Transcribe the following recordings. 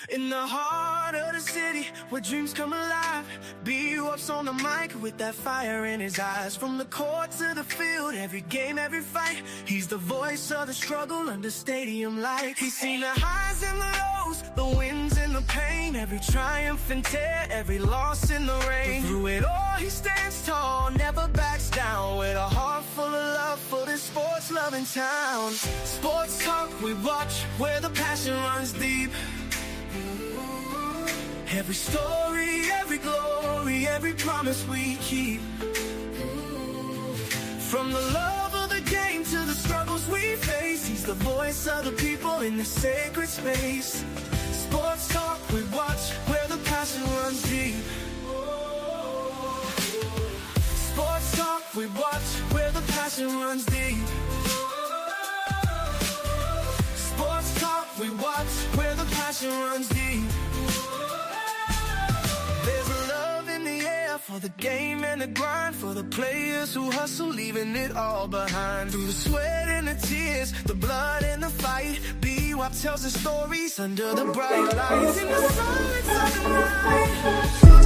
In the heart of the city, where dreams come alive, BWatts on the mic with that fire in his eyes. From the court to the field, every game, every fight, he's the voice of the struggle under stadium lights. He's seen the highs and the lows, the wins and the pain, every triumph and tear, every loss in the rain. But through it all, he stands tall, never backs down, with a heart full of love for this sports-loving town. Sports talk we watch, where the passion runs deep. Every story, every glory, every promise we keep. From the love of the game to the struggles we face, he's the voice of the people in the sacred space. Sports talk we watch, where the passion runs deep. Sports talk we watch, where the passion runs deep. Sports talk we watch, where the passion runs deep. There's a love in the air for the game and the grind, for the players who hustle, leaving it all behind. Through the sweat and the tears, the blood and the fight, BWatts tells the stories under the bright lights. In the silence of the night.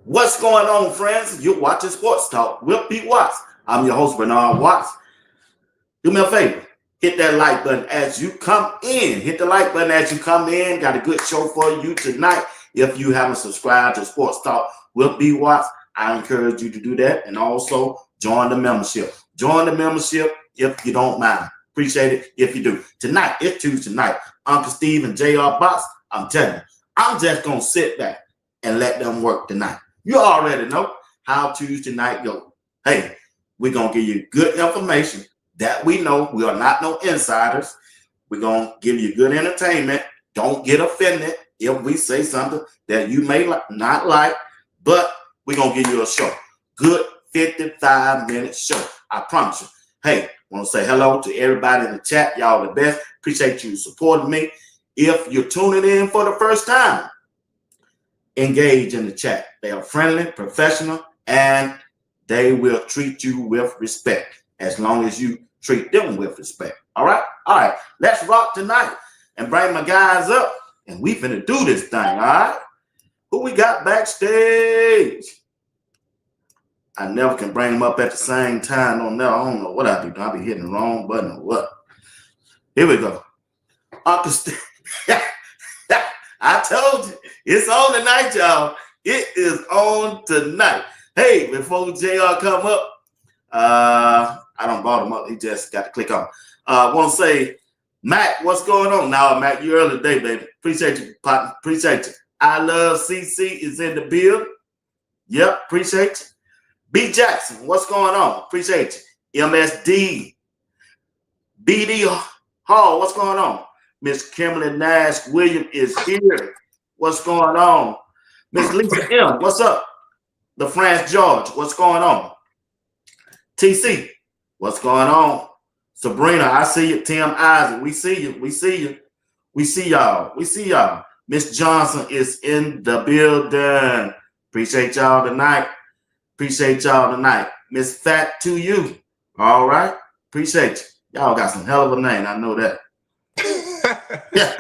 What's going on, friends? You're watching Sports Talk with BWatts. I'm your host, Bernard Watts. Do me a favor. Hit that like button as you come in. Hit the like button as you come in. Got a good show for you tonight. If you haven't subscribed to Sports Talk with BWatts, I encourage you to do that. And also join the membership. Join the membership if you don't mind. Appreciate it if you do. Tonight, it's Tuesday night. Uncle Steve and JR Box, I'm telling you, I'm just going to sit back and let them work tonight. You already know how Tuesday night go. Hey, we're going to give you good information that we know. We are not no insiders. We're going to give you good entertainment. Don't get offended if we say something that you may not like, but we're going to give you a show. Good 55-minute show. I promise you. Hey, I want to say hello to everybody in the chat. Y'all the best. Appreciate you supporting me. If you're tuning in for the first time, engage in the chat. They are friendly, professional, and they will treat you with respect as long as you treat them with respect. All right? All right. Let's rock tonight and bring my guys up, and we finna do this thing, all right? Who we got backstage? I never can bring them up at the same time. I don't know what I be doing. I be hitting the wrong button or what. Here we go. Uncle Steve. I told you, it's on tonight, y'all. It is on tonight. Hey, before JR come up, I don't brought him up. He just got to click on. I want to say, Mac, what's going on? Now, Mac, you early today, baby. Appreciate you, partner. Appreciate you. I Love CC is in the build. Yep, appreciate you. B Jackson, what's going on? Appreciate you. MSD. BD Hall, what's going on? Miss Kimberly Nash William is here. What's going on? Miss Lisa M, what's up? The France George, what's going on? TC, what's going on? Sabrina, I see you. Tim Isaac, we see you. We see you. We see y'all. We see y'all. Miss Johnson is in the building. Appreciate y'all tonight. Appreciate y'all tonight. Miss Fat to you. All right. Appreciate you. Y'all got some hell of a name. I know that. Yeah.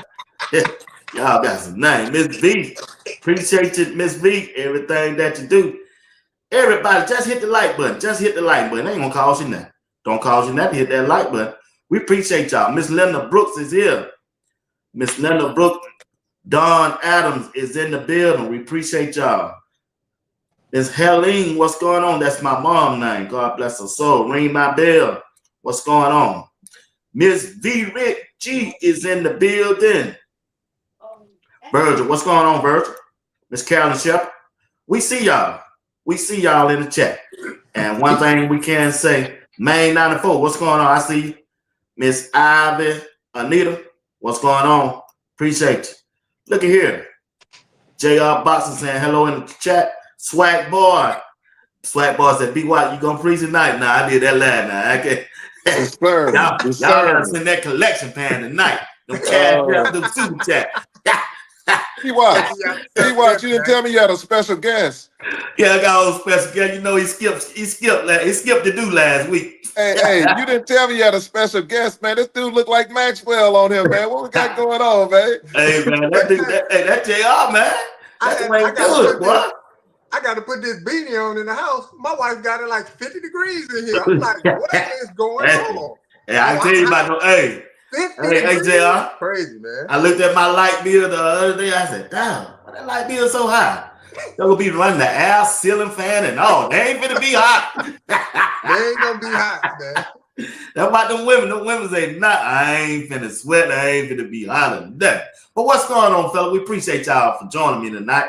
Y'all got some name. Miss V. Appreciate you, Miss V. Everything that you do. Everybody, just hit the like button. Just hit the like button. It ain't gonna cost you nothing. Don't cost you nothing to hit that like button. We appreciate y'all. Miss Linda Brooks is here. Miss Linda Brooks. Don Adams is in the building. We appreciate y'all. Miss Helene, what's going on? That's my mom's name. God bless her soul. Ring my bell. What's going on? Miss V. Rick G is in the building. Virgil, what's going on, Virgil? Miss Carolyn Shepherd. We see y'all. We see y'all in the chat. And one thing we can say, Main 94, what's going on? I see you. Miss Ivy, Anita, what's going on? Appreciate you. Look at here. JR Boxing saying hello in the chat. Swag boy. Swag boy said, BWatts, you gonna preach tonight? Nah, I did that last night. I can't. Yes, sir. Y'all Yes, gotta sir. send that collection pan tonight. Them cash, them super chat. BWatts, BWatts, you didn't tell me you had a special guest. Yeah, I got a special guest. You know he skipped the do last week. Hey, you didn't tell me you had a special guest, man. This dude look like Maxwell on him, man. What we got going on, man? Hey man, that JR, man. That's the way it's good, boy. I got to put this beanie on in the house. My wife got it like 50 degrees in here. I'm like, what is going on? Hey, I can tell you about no. Hey, JR. Crazy, man. I looked at my light bill the other day. I said, damn, why that light bill so high? They're gonna be running the air ceiling fan and all. They ain't gonna be hot. They ain't gonna be hot, man. That's about them women. Them women say, nah, I ain't finna sweat. I ain't finna be hotter than that. But what's going on, fella? We appreciate y'all for joining me tonight.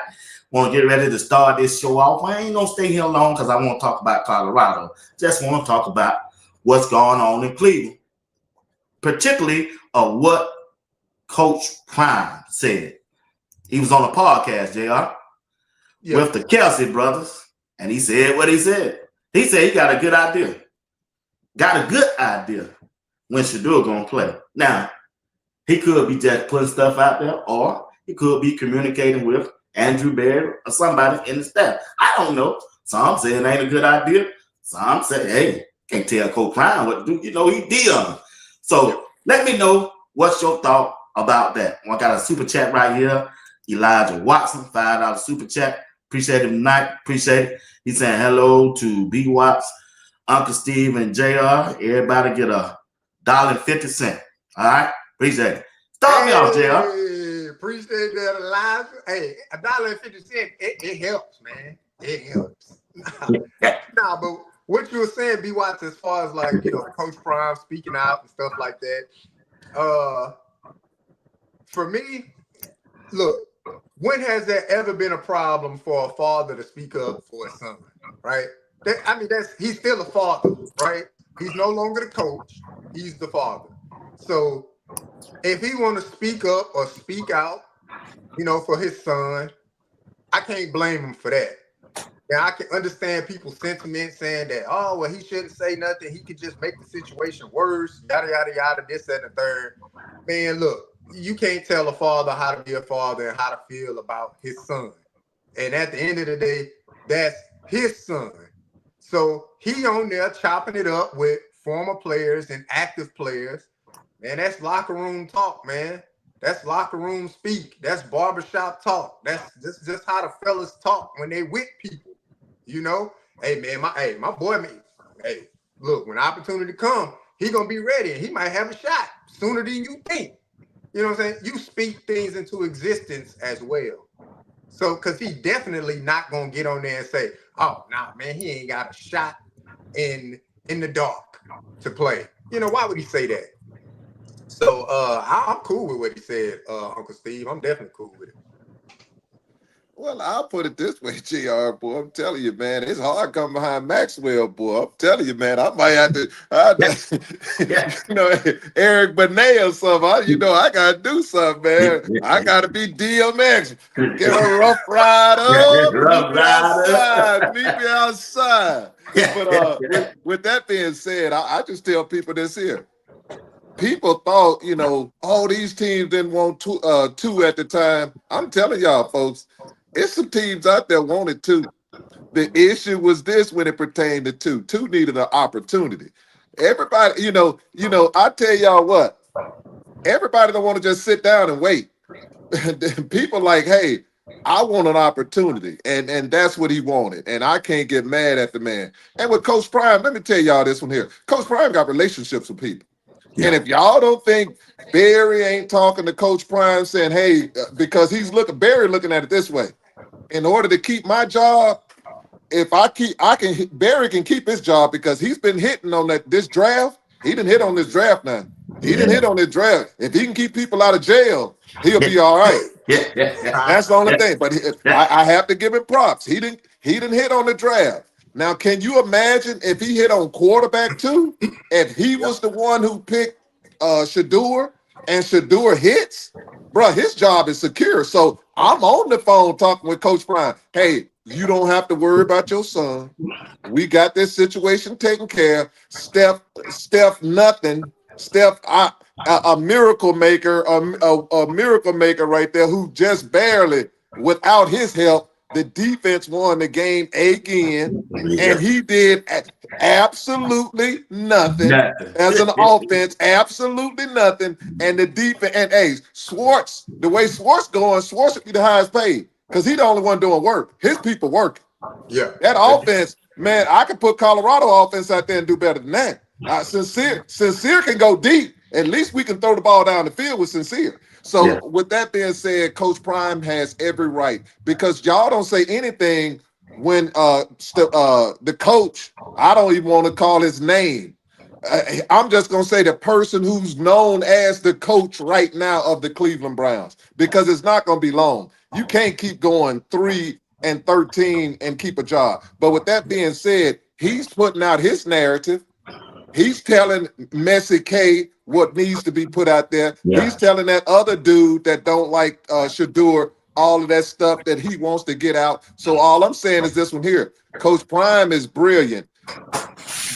Want to get ready to start this show off. I ain't gonna stay here long because I want to talk about Colorado. Just want to talk about what's going on in Cleveland, particularly of what Coach Prime said. He was on a podcast, JR, with the Kelsey brothers, and he said what he said. He said he got a good idea. Got a good idea when Shedeur gonna play. Now, he could be just putting stuff out there, or he could be communicating with Andrew Berry or somebody in the staff. I don't know. Some say it ain't a good idea. Some say, hey, can't tell Coach Prime what to do. You know, he did. So let me know what's your thought about that. I got a super chat right here. Elijah Watson, $5 super chat. Appreciate him tonight. Appreciate it. He's saying hello to BWatts, Uncle Steve, and JR. Everybody get $1.50. All right? Appreciate it. Start me off, JR. Appreciate that, Elijah. Hey, $1.50, it helps, man. It helps. Nah, but what you were saying, BWatts, as far as like, you know, Coach Prime speaking out and stuff like that. For me, look, when has there ever been a problem for a father to speak up for his son, right? He's still a father, right? He's no longer the coach. He's the father. So if he want to speak up or speak out, you know, for his son, I can't blame him for that. Now, I can understand people's sentiment saying that, oh, well, he shouldn't say nothing. He could just make the situation worse, yada, yada, yada, this, that, and the third. Man, look, you can't tell a father how to be a father and how to feel about his son. And at the end of the day, that's his son. So he on there chopping it up with former players and active players. Man, that's locker room talk, man. That's locker room speak. That's barbershop talk. That's just how the fellas talk when they with people. You know? Hey, man, my boy, man, hey, look, when opportunity come, he gonna be ready and he might have a shot sooner than you think. You know what I'm saying? You speak things into existence as well. So, because he definitely not gonna get on there and say, oh, nah, man, he ain't got a shot in the dark to play. You know, why would he say that? So I'm cool with what he said, Uncle Steve. I'm definitely cool with it. Well, I'll put it this way, JR, boy. I'm telling you, man, it's hard coming behind Maxwell, boy. I'm telling you, man, I might have to you know, Eric Benet or something. You know, I got to do something, man. I got to be DMX. Get a rough ride up. Meet me outside. But with that being said, I just tell people this here. People thought, you know, all these teams didn't want two at the time. I'm telling y'all, folks, it's some teams out there wanted two. The issue was this when it pertained to two. Two needed an opportunity. Everybody, you know, I tell y'all what, everybody don't want to just sit down and wait. People like, hey, I want an opportunity. And that's what he wanted. And I can't get mad at the man. And with Coach Prime, let me tell y'all this one here. Coach Prime got relationships with people. Yeah. And if y'all don't think Barry ain't talking to Coach Prime saying, hey, because Barry looking at it this way. In order to keep my job, Barry can keep his job because he's been hitting on this draft. He didn't hit on this draft now. He didn't hit on the draft. If he can keep people out of jail, he'll be all right. That's the only thing. But I have to give him props. He didn't hit on the draft. Now, can you imagine if he hit on quarterback too? If he was the one who picked Shedeur and Shedeur hits, bro, his job is secure. So I'm on the phone talking with Coach Prime. Hey, you don't have to worry about your son. We got this situation taken care of. Steph, nothing. Steph, a miracle maker, a miracle maker right there who just barely, without his help, the defense won the game again, and he did absolutely nothing as an offense, absolutely nothing. And the defense, and hey, Schwartz, the way Schwartz going, Schwartz should be the highest paid because he's the only one doing work. His people working. Yeah, that offense, man, I could put Colorado offense out there and do better than that. Sincere can go deep. At least we can throw the ball down the field with Sincere. So with that being said, Coach Prime has every right because y'all don't say anything when the coach, I don't even want to call his name. I'm just going to say the person who's known as the coach right now of the Cleveland Browns because it's not going to be long. You can't keep going 3-13 and keep a job. But with that being said, he's putting out his narrative. He's telling Messi K what needs to be put out there. Yeah. He's telling that other dude that don't like Shedeur all of that stuff that he wants to get out. So all I'm saying is this one here. Coach Prime is brilliant.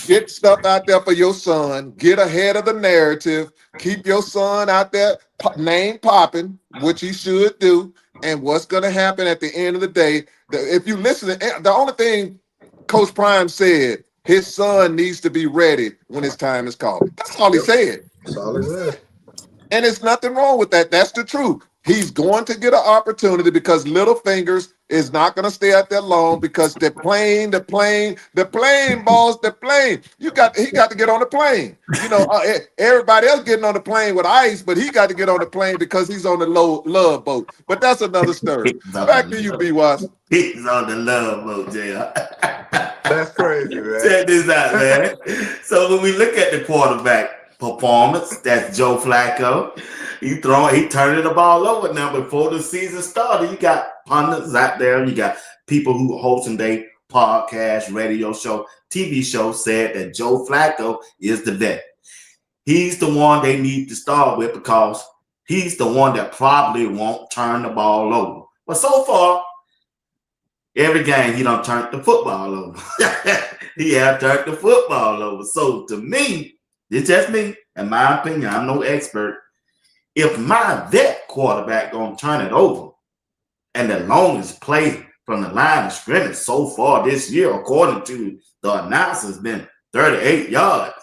Get stuff out there for your son. Get ahead of the narrative. Keep your son out there, name popping, which he should do. And what's going to happen at the end of the day, if you listen, the only thing Coach Prime said, his son needs to be ready when his time is called. That's all he said. That's all he said. And there's nothing wrong with that. That's the truth. He's going to get an opportunity because Little Fingers is not going to stay out there long because the plane, boss, the plane. He got to get on the plane. You know, everybody else getting on the plane with ice, but he got to get on the plane because he's on the love boat. But that's another story. Back to you, BWatts. He's on the love boat, JR. That's crazy, man. Check this out, man. So when we look at the quarterback performance, that's Joe Flacco. He turning the ball over now before the season started. You got pundits out there. You got people who hosting their podcast, radio show, TV show said that Joe Flacco is the vet. He's the one they need to start with because he's the one that probably won't turn the ball over. But so far, every game he done turned the football over. He have turned the football over. So to me, it's just me, in my opinion, I'm no expert. If my vet quarterback gonna turn it over, and the longest play from the line of scrimmage so far this year, according to the announcers, been 38 yards.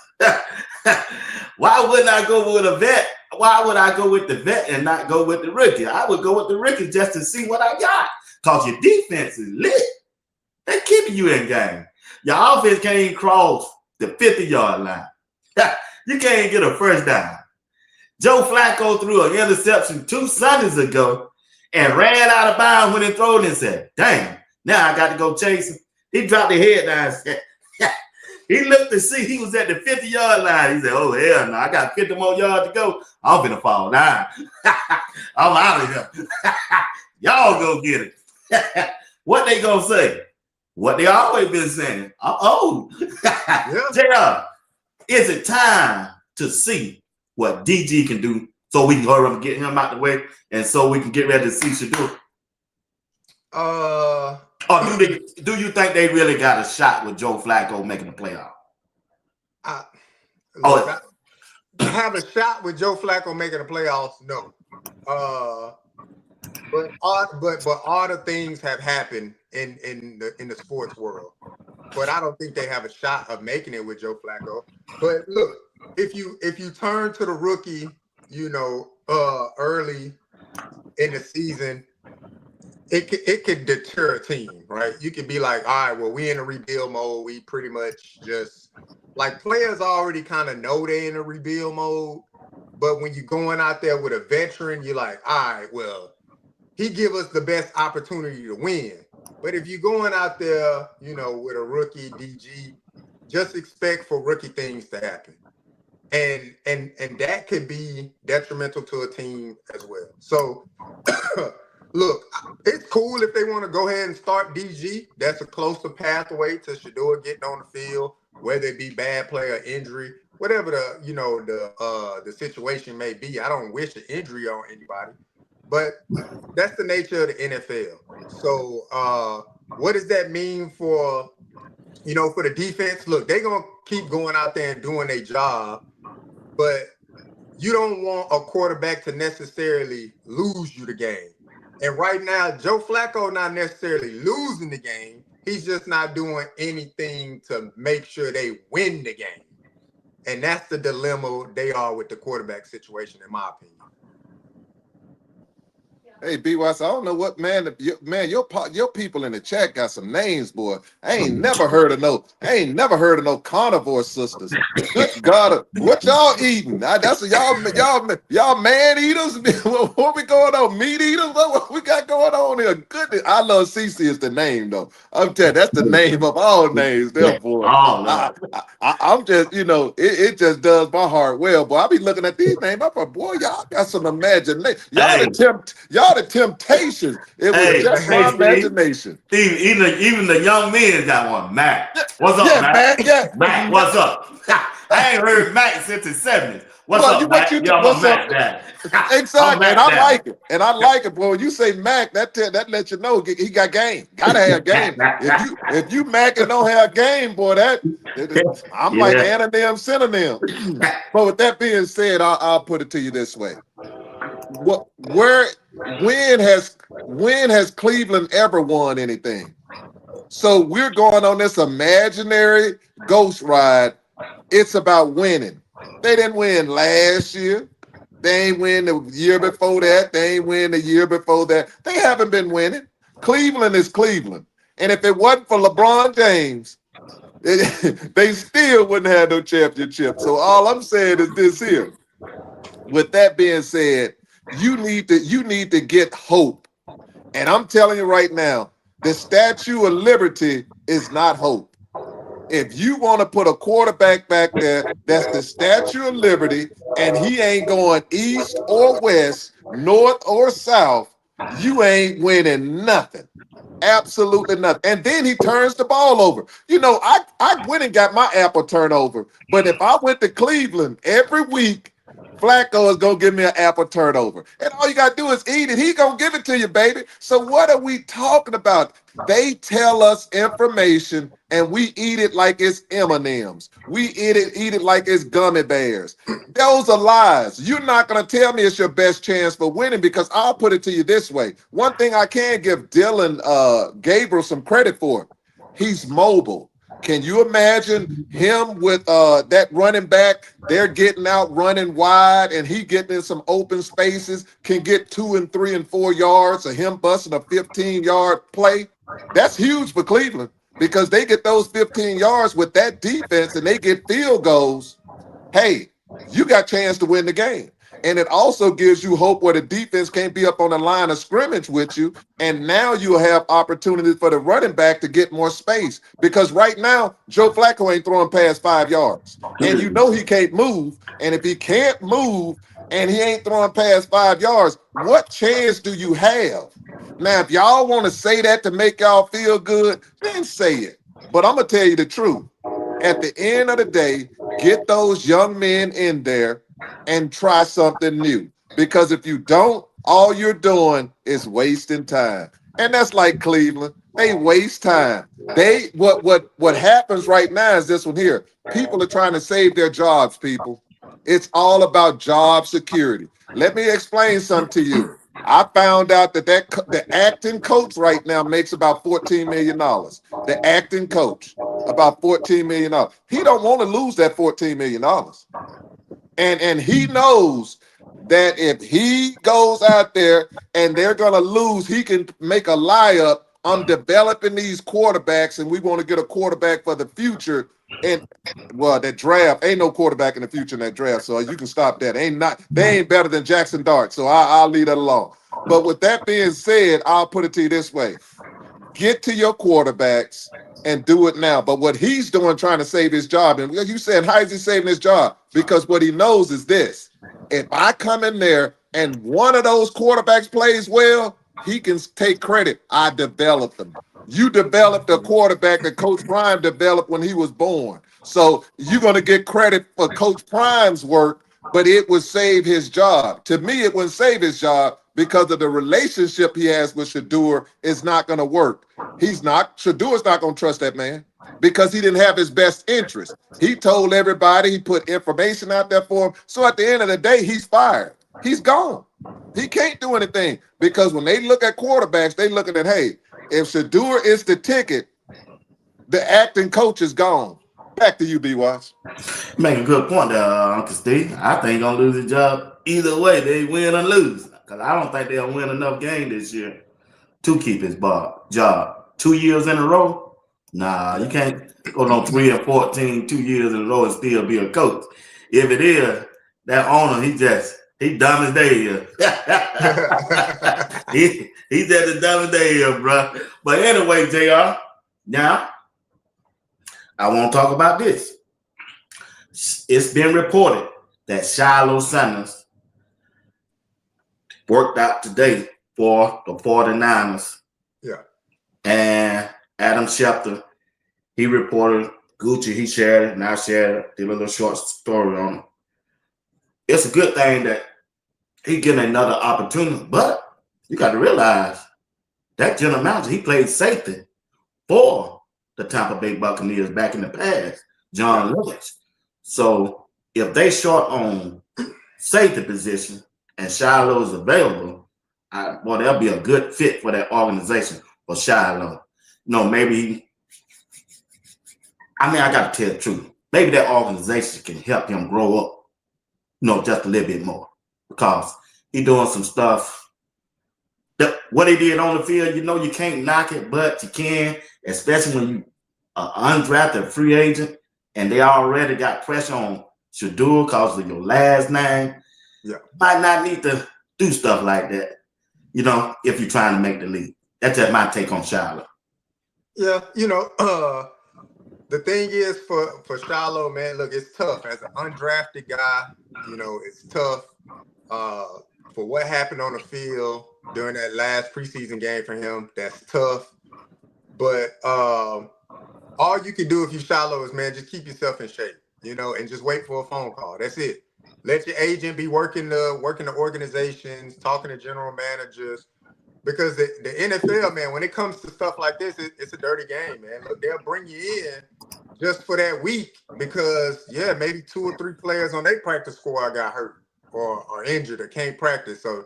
Why wouldn't I go with a vet? Why would I go with the vet and not go with the rookie? I would go with the rookie just to see what I got. Because your defense is lit. They're keeping you in game. Your offense can't even cross the 50-yard line. You can't get a first down. Joe Flacco threw an interception 2 Sundays ago and ran out of bounds when he threw it and said, damn, now I got to go chase him. He dropped his head down and said, he looked to see he was at the 50-yard line. He said, oh, hell no, I got 50 more yards to go. I'm going to fall down. I'm out of here. Y'all go get it. What they going to say? What they always been saying. Oh, JR, is it time to see what DG can do so we can hurry up and get him out the way and so we can get ready to see Shedeur? Or do you think they really got a shot with Joe Flacco making the playoff? I have a shot with Joe Flacco making the playoffs. No, but other things have happened in the sports world. But I don't think they have a shot of making it with Joe Flacco. But look, if you turn to the rookie, early in the season, it could deter a team, right? You could be like, all right, well, we in a rebuild mode. We pretty much just like players already kind of know they're in a rebuild mode. But when you're going out there with a veteran, you're like, all right, well, he give us the best opportunity to win. But if you're going out there, with a rookie DG, just expect for rookie things to happen. and that could be detrimental to a team as well. So look, it's cool if they want to go ahead and start DG. That's a closer pathway to Shedeur getting on the field, whether it be bad play or injury, whatever the situation may be. I don't wish an injury on anybody, but that's the nature of the NFL. So what does that mean for for the defense? Look, they're gonna keep going out there and doing their job, but you don't want a quarterback to necessarily lose you the game. And right now, Joe Flacco not necessarily losing the game. He's just not doing anything to make sure they win the game. And that's the dilemma they are with the quarterback situation, in my opinion. Hey, BWatts, I don't know what your people in the chat got some names, boy. I ain't never heard of no carnivore sisters. Good God, what y'all eating? That's y'all man eaters. What we going on? Meat eaters? What we got going on here? Goodness, I love Cece is the name though. I'm telling you, that's the name of all names. Therefore, I'm just it just does my heart well, boy. I be looking at these names. I'm like, boy, y'all got some imagination. Y'all the temptations. It was just my imagination. Steve, even the young men got one. Mac, what's up, Mac? Mac, what's up? I ain't heard Mac since the 70s. What's up, Mac? What's up? Exactly, and I like it. And I like it, boy. When you say Mac, that lets you know he got game. Gotta have game. If you Mac and don't have game, boy, I'm like anonym, synonym. But with that being said, I'll put it to you this way. When has Cleveland ever won anything? So we're going on this imaginary ghost ride. It's about winning. They didn't win last year. They ain't win the year before that. They ain't win the year before that. They haven't been winning. Cleveland is Cleveland. And if it wasn't for LeBron James, they still wouldn't have no championship. So all I'm saying is this here. With that being said, you need to get hope. And I'm telling you right now, the Statue of Liberty is not hope. If you want to put a quarterback back there, that's the Statue of Liberty, and he ain't going east or west, north or south, you ain't winning nothing. Absolutely nothing. And then he turns the ball over. I went and got my apple turnover. But if I went to Cleveland every week, Flacco is going to give me an apple turnover. And all you got to do is eat it. He's going to give it to you, baby. So what are we talking about? They tell us information and we eat it like it's M&Ms. We eat it like it's gummy bears. Those are lies. You're not going to tell me it's your best chance for winning, because I'll put it to you this way. One thing I can give Dylan Gabriel some credit for, he's mobile. Can you imagine him with that running back? They're getting out running wide and he getting in some open spaces, can get 2 and 3 and 4 yards, or him busting a 15-yard play. That's huge for Cleveland, because they get those 15 yards with that defense and they get field goals. Hey, you got a chance to win the game. And it also gives you hope where the defense can't be up on the line of scrimmage with you. And now you'll have opportunities for the running back to get more space. Because right now, Joe Flacco ain't throwing past 5 yards. And you know he can't move. And if he can't move and he ain't throwing past 5 yards, what chance do you have? Now, if y'all want to say that to make y'all feel good, then say it. But I'm going to tell you the truth. At the end of the day, get those young men in there and try something new. Because if you don't, all you're doing is wasting time. And that's like Cleveland. They waste time. What happens right now is this one here. People are trying to save their jobs, people. It's all about job security. Let me explain something to you. I found out that the acting coach right now makes about $14 million. The acting coach, about $14 million. He don't want to lose that $14 million. And he knows that if he goes out there and they're going to lose, he can make a lie up. I'm developing these quarterbacks, and we want to get a quarterback for the future. And well, that draft ain't no quarterback in the future in that draft, so you can stop that. They ain't better than Jackson Dart, so I'll leave that alone. But with that being said, I'll put it to you this way: get to your quarterbacks and do it now. But what he's doing, trying to save his job, and you said, how is he saving his job? Because what he knows is this: if I come in there and one of those quarterbacks plays well, he can take credit. I developed them. You developed a quarterback that Coach Prime developed when he was born. So you're going to get credit for Coach Prime's work, but it would save his job. To me, it wouldn't save his job because of the relationship he has with Shedeur is not going to work. Shedeur's not going to trust that man because he didn't have his best interest. He told everybody, he put information out there for him. So at the end of the day, he's fired. He's gone. He can't do anything because when they look at quarterbacks, they looking at, hey, if Shedeur is the ticket, the acting coach is gone. Back to you, BWatts. Make a good point there, Uncle Steve. I think he's gonna lose his job either way. They win or lose. Because I don't think they'll win enough games this year to keep his job. 2 years in a row? Nah, you can't go on 3-14, 2 years in a row and still be a coach. If it is, that owner, he dumb as they is. He's just as dumb as they is, bro. But anyway, JR, now I want to talk about this. It's been reported that Shiloh Sanders worked out today for the 49ers. Yeah. And Adam Schefter, he reported, Gucci, he shared it, and I shared it, did a little short story on it. It's a good thing that he getting another opportunity, but you got to realize that general manager, he played safety for the Tampa Bay Buccaneers back in the past, John Lynch. So if they short on safety position and Shiloh is available, that'll be a good fit for that organization for Shiloh. Maybe I got to tell the truth. Maybe that organization can help him grow up, just a little bit more because he doing some stuff. What he did on the field, you can't knock it, but you can, especially when you are undrafted free agent and they already got pressure on Shedeur because of your last name. Yeah. Might not need to do stuff like that, if you're trying to make the league. That's just my take on Shiloh. Yeah, the thing is for Shiloh, man, look, it's tough. As an undrafted guy, it's tough for what happened on the field during that last preseason game for him. That's tough. But all you can do if you Shiloh is, man, just keep yourself in shape, and just wait for a phone call. That's it. Let your agent be working the organizations, talking to general managers. Because the NFL, man, when it comes to stuff like this, it's a dirty game, man. Look, they'll bring you in just for that week because, maybe 2 or 3 players on their practice squad got hurt or injured or can't practice. So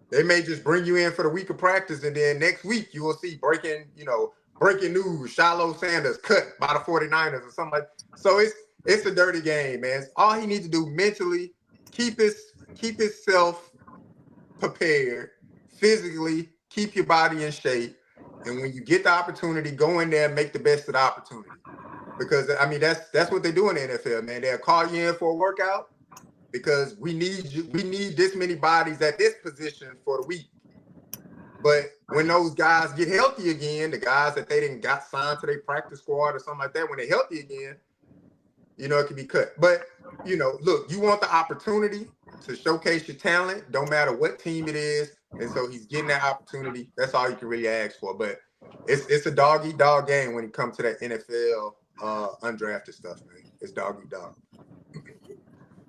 they may just bring you in for the week of practice, and then next week you will see breaking news, Shiloh Sanders cut by the 49ers or something like that. So it's a dirty game, man. All he needs to do mentally, keep himself prepared, physically, keep your body in shape, and when you get the opportunity, go in there and make the best of the opportunity. Because that's what they do in the NFL, man. They'll call you in for a workout because we need you. We need this many bodies at this position for the week. But when those guys get healthy again, the guys that they didn't got signed to their practice squad or something like that, when they're healthy again, it can be cut. But look, you want the opportunity to showcase your talent, don't matter what team it is. And so he's getting that opportunity. That's all you can really ask for. But it's a dog-eat-dog game when it comes to that NFL undrafted stuff, man. It's dog-eat-dog.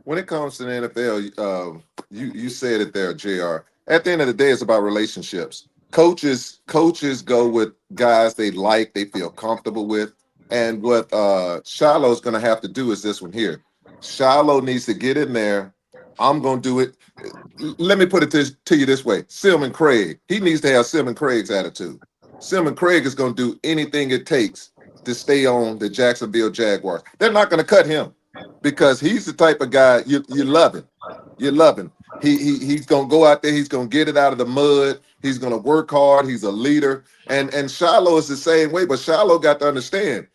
When it comes to the NFL, you said it there, JR. At the end of the day, it's about relationships. Coaches go with guys they like, they feel comfortable with. And what Shiloh's going to have to do is this one here. Shiloh needs to get in there. I'm going to do it. Let me put it to you this way. Silman Craig, he needs to have Silman Craig's attitude. Silman Craig is going to do anything it takes to stay on the Jacksonville Jaguars. They're not going to cut him because he's the type of guy you love him. You love him. He's going to go out there. He's going to get it out of the mud. He's going to work hard. He's a leader. And Shiloh is the same way, but Shiloh got to understand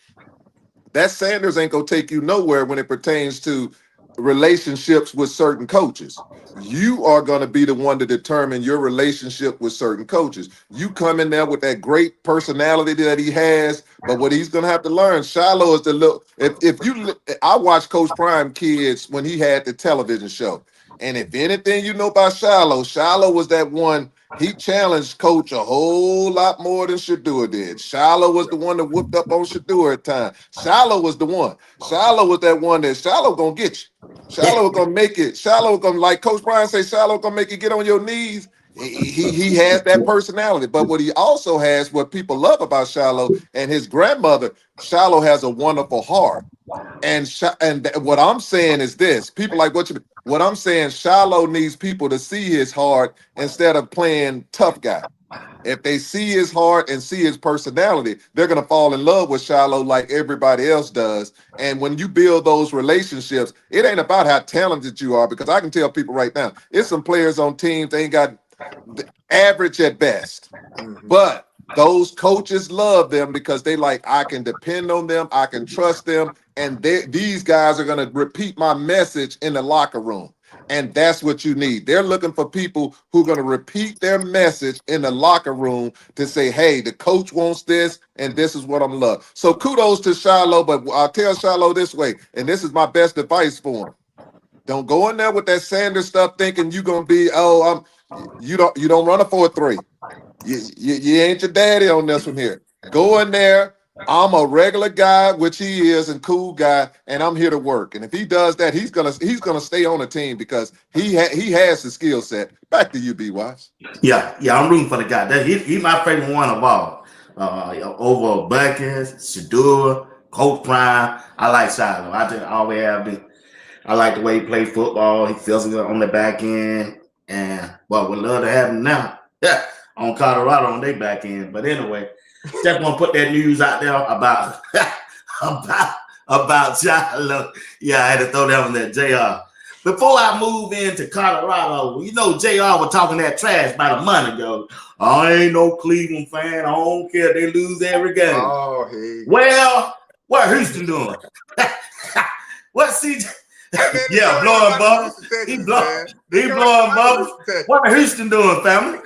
that Sanders ain't going to take you nowhere when it pertains to relationships with certain coaches. You are going to be the one to determine your relationship with certain coaches. You come in there with that great personality that he has, but what he's going to have to learn, Shiloh is the little. I watched Coach Prime kids when he had the television show, and if anything you know about Shiloh, Shiloh was that one. He challenged Coach a whole lot more than Shedeur did. Shiloh was the one that whooped up on Shedeur at times. Shiloh was the one. Shiloh was that one that Shiloh gonna get you. Shiloh gonna make it. Shiloh gonna, like Coach Brian say, Shiloh gonna make you get on your knees. He has that personality, but what he also has, what people love about Shiloh and his grandmother, Shiloh has a wonderful heart. And what I'm saying is this: people like what I'm saying. Shiloh needs people to see his heart instead of playing tough guy. If they see his heart and see his personality, they're gonna fall in love with Shiloh like everybody else does. And when you build those relationships, it ain't about how talented you are, because I can tell people right now, it's some players on teams they ain't got average at best, but those coaches love them because they like, I can depend on them, I can trust them, and these guys are going to repeat my message in the locker room. And that's what you need. They're looking for people who are going to repeat their message in the locker room to say, hey, the coach wants this, and this is what I'm love. So kudos to Shiloh, but I'll tell Shiloh this way, and this is my best advice for him. Don't go in there with that Sanders stuff thinking you're going to be, you don't run a 4-3. You ain't your daddy on this one here. Go in there. I'm a regular guy, which he is, and cool guy, and I'm here to work. And if he does that, he's gonna stay on the team because he has the skill set. Back to you, BWatts. Yeah, I'm rooting for the guy. He's my favorite one of all. Over Buckins, Shedeur, Coach Prime. I like Shiloh. I just always have been. I like the way he plays football. He feels good on the back end, and well, we'd love to have him now. Yeah, on Colorado on their back end. But anyway, just want to put that news out there about about Shiloh. Yeah, I had to throw that on that JR. Before I move into Colorado, you know, JR was talking that trash about a month ago. I ain't no Cleveland fan. I don't care. They lose every game. Oh, hey. Well, what Houston doing? What CJ? Yeah, blowing bubbles. He blowing bubbles. What Houston doing, family?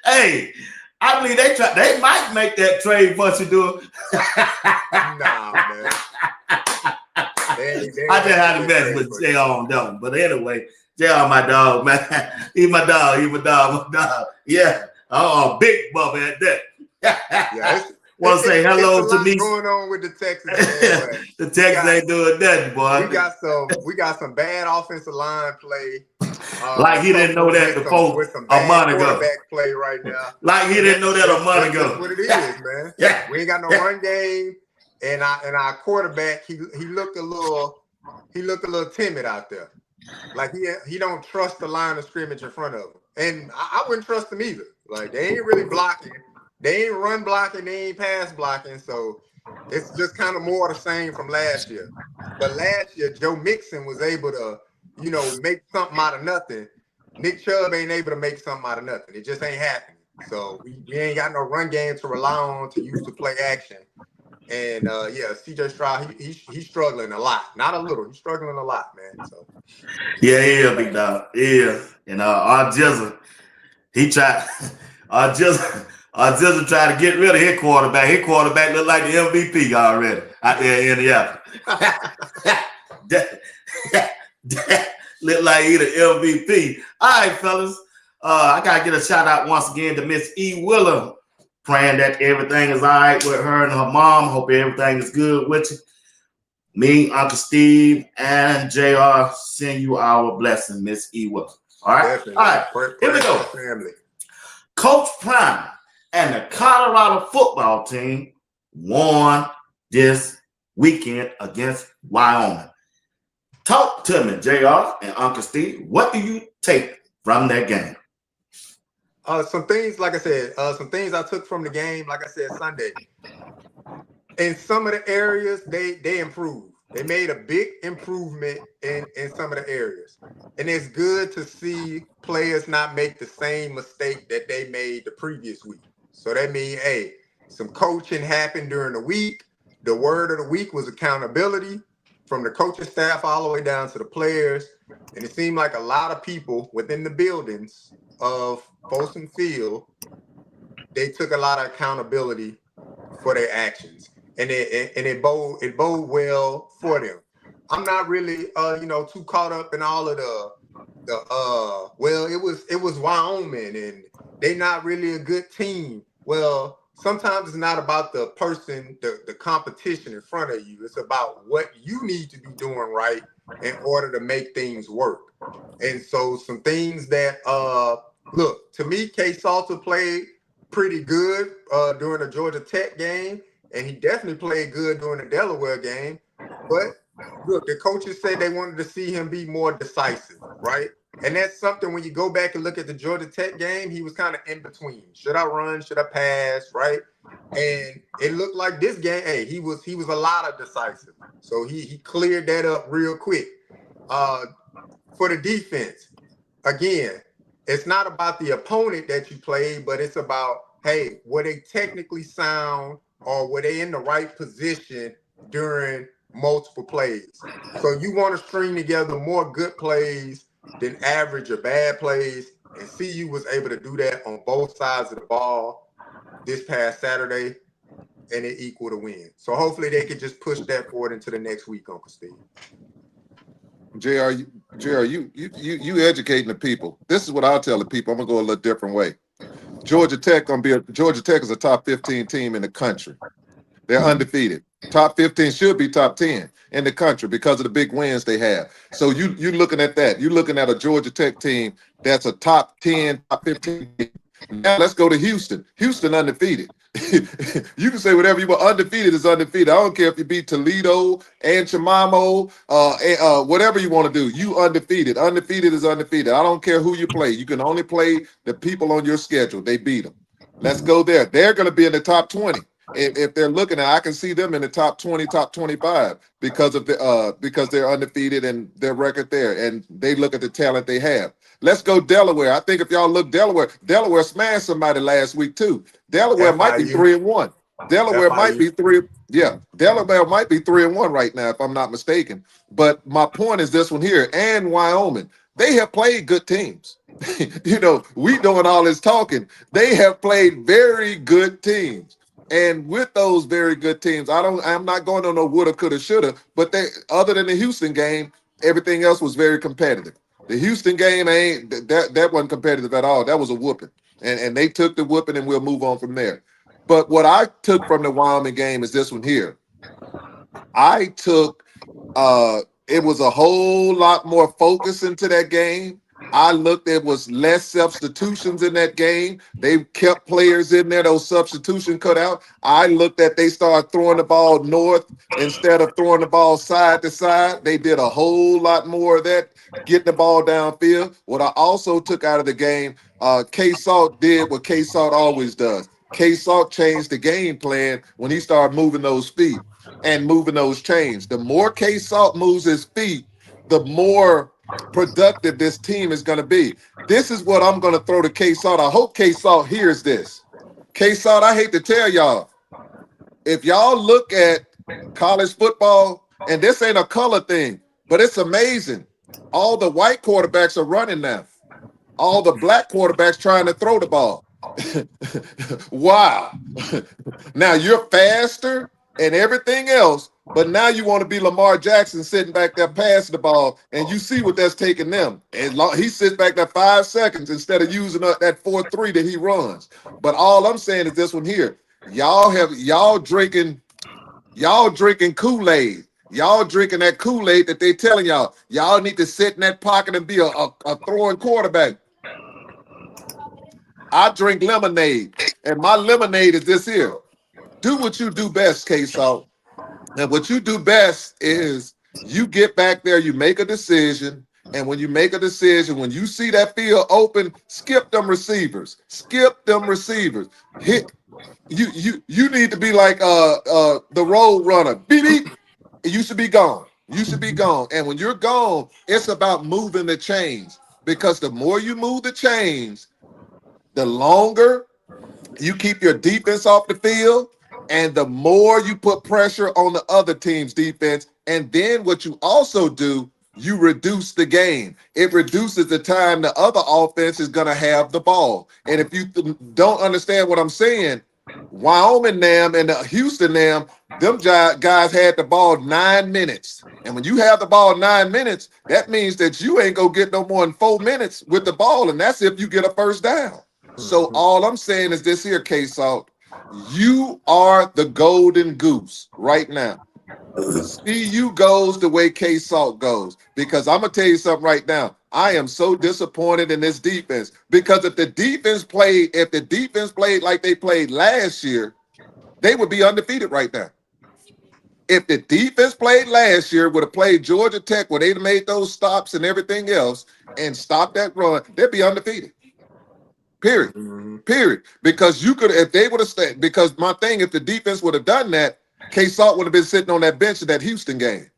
Hey, I believe they might make that trade for Shedeur. Nah, man. I just had to mess with JR on that one. But anyway, JR my dog, man. He my dog. Yeah. Oh, big Bubba at that. Yeah, want to say hello to me. Going on with the Texans. The Texans ain't doing nothing, boy. We got some bad offensive line play. Like he didn't know that before a month ago. Quarterback play right now. Like he didn't know that a month ago. That's what it is, man. Yeah. We ain't got no run game, and our quarterback he looked a little timid out there. Like he don't trust the line of scrimmage in front of him, and I wouldn't trust him either. Like they ain't really blocking. They ain't run blocking, they ain't pass blocking, so it's just kind of more the same from last year. But last year, Joe Mixon was able to, make something out of nothing. Nick Chubb ain't able to make something out of nothing. It just ain't happening. So we ain't got no run game to rely on to use to play action. And CJ Stroud, he's struggling a lot. Not a little, he's struggling a lot, man. So yeah, big dog. Yeah. And our Jizzle, he tried our Jizzle tried to get rid of his quarterback. His quarterback looked like the MVP already out there in Indiana. that looked like he the MVP. All right, fellas. I gotta get a shout out once again to Miss E. Willer, praying that everything is all right with her and her mom. Hope everything is good with you. Me, Uncle Steve, and JR send you our blessing, Miss E. Willer. All right? Definitely. All right. Here we go. Family. Coach Prime and the Colorado football team won this weekend against Wyoming. Talk to me, JR and Uncle Steve. What do you take from that game? Some things, like I said, some things I took from the game, like I said, Sunday. In some of the areas, they improved. They made a big improvement in some of the areas. And it's good to see players not make the same mistake that they made the previous week. So that means, hey, some coaching happened during the week. The word of the week was accountability. from the coaching staff all the way down to the players. And it seemed like a lot of people within the buildings of Folsom Field, they took a lot of accountability for their actions, and it bode well for them. I'm not really too caught up in all of well, it was Wyoming and they not really a good team. Well, sometimes it's not about the person, the competition in front of you. It's about what you need to be doing right in order to make things work. And so some things that look, to me, K Salter played pretty good during the Georgia Tech game, and he definitely played good during the Delaware game. But look, the coaches said they wanted to see him be more decisive, right? And that's something when you go back and look at the Georgia Tech game, he was kind of in between. Should I run? Should I pass? Right? And it looked like this game, hey, he was a lot of decisive. So he cleared that up real quick. For the defense, again, it's not about the opponent that you played, but it's about, hey, were they technically sound or were they in the right position during multiple plays? So you want to string together more good plays than average or bad plays, and CU was able to do that on both sides of the ball this past Saturday, and it equaled a win. So hopefully they could just push that forward into the next week, Uncle Steve. JR, you educating the people. This is what I'll tell the people. I'm gonna go a little different way. Georgia Tech is a top 15 team in the country. They're undefeated. Top 15 should be top 10 in the country because of the big wins they have. So you're looking at that. You're looking at a Georgia Tech team that's a top 10, top 15 team. Now let's go to Houston. Houston undefeated. You can say whatever you want. Undefeated is undefeated. I don't care if you beat Toledo and Chimamo, whatever you want to do. You undefeated. Undefeated is undefeated. I don't care who you play. You can only play the people on your schedule. They beat them. Let's go there. They're going to be in the top 20. If they're looking at, I can see them in the top 20, top 25 because they're undefeated and their record there, and they look at the talent they have. Let's go Delaware. I think if y'all look Delaware smashed somebody last week too. Delaware might be 3-1. Delaware might be 3. Yeah, Delaware might be 3-1 right now if I'm not mistaken. But my point is this one here, and Wyoming, they have played good teams. We doing all this talking. They have played very good teams. And with those very good teams, I'm not going on no woulda, coulda, shoulda, but they, other than the Houston game, everything else was very competitive. The Houston game that wasn't competitive at all. That was a whooping. And they took the whooping, and we'll move on from there. But what I took from the Wyoming game is this one here. I took it was a whole lot more focus into that game. I looked, there was less substitutions in that game. They kept players in there, those substitutions cut out. I looked at they started throwing the ball north instead of throwing the ball side to side. They did a whole lot more of that, getting the ball downfield. What I also took out of the game, K-Salt did what K-Salt always does. K-Salt changed the game plan when he started moving those feet and moving those chains. The more K-Salt moves his feet, the more productive this team is going to be. This is what I'm going to throw to K-Salt. I hope K-Salt hears this. K-Salt, I hate to tell y'all, if y'all look at college football, and this ain't a color thing, but it's amazing. All the white quarterbacks are running now. All the black quarterbacks trying to throw the ball. Wow. Now you're faster and everything else, but now you want to be Lamar Jackson sitting back there passing the ball, and you see what that's taking them. And he sits back there 5 seconds instead of using up that 4.3 that he runs. But all I'm saying is this one here. Y'all drinking Kool-Aid. Y'all drinking that Kool-Aid that they telling y'all. Y'all need to sit in that pocket and be a throwing quarterback. I drink lemonade, and my lemonade is this here. Do what you do best, K-Salt. And what you do best is you get back there, you make a decision, and when you make a decision, when you see that field open, skip them receivers. Skip them receivers. Hit you need to be like the road runner. Beep, beep. You should be gone. You should be gone. And when you're gone, it's about moving the chains, because the more you move the chains, the longer you keep your defense off the field, and the more you put pressure on the other team's defense, And then what you also do, you reduce the game. It reduces the time the other offense is going to have the ball. And if you don't understand what I'm saying, Wyoming them and the Houston them guys had the ball 9 minutes. And when you have the ball 9 minutes, that means that you ain't going to get no more than 4 minutes with the ball. And that's if you get a first down. So all I'm saying is this here, K-Salt, you are the golden goose right now. CU goes the way K-Salt goes, because I'm gonna tell you something right now. I am so disappointed in this defense, because if the defense played like they played last year, they would be undefeated right now. If the defense played last year, would have played Georgia Tech, where they'd made those stops and everything else and stopped that run, they'd be undefeated. Period. Period. Because you could, if they would have stayed, because my thing, if the defense would have done that, K-Salt would have been sitting on that bench in that Houston game,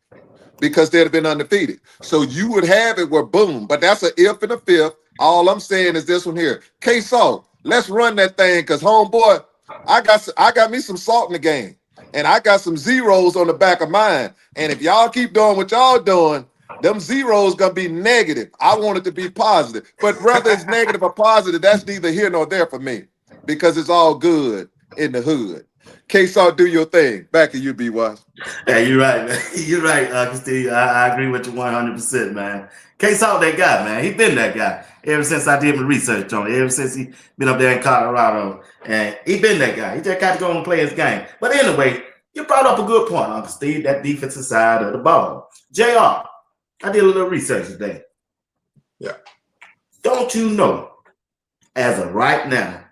because they'd have been undefeated. So you would have it where boom, but that's an if and a fifth. All I'm saying is this one here. K-Salt, let's run that thing, because homeboy, I got me some salt in the game, and I got some zeros on the back of mine. And if y'all keep doing what y'all doing, them zeros gonna be negative. I want it to be positive. But whether it's negative or positive, that's neither here nor there for me, because it's all good in the hood. K-Salt, do your thing. Back to you, BWatts. Hey, you're right, man. You're right, Steve. I agree with you 100%, man. K-Salt, that guy, man. He been that guy ever since I did my research on it. Ever since he been up there in Colorado, and he been that guy. He just got to go and play his game. But anyway, you brought up a good point, Uncle Steve. That defensive side of the ball. JR, I did a little research today. Yeah. Don't you know, as of right now,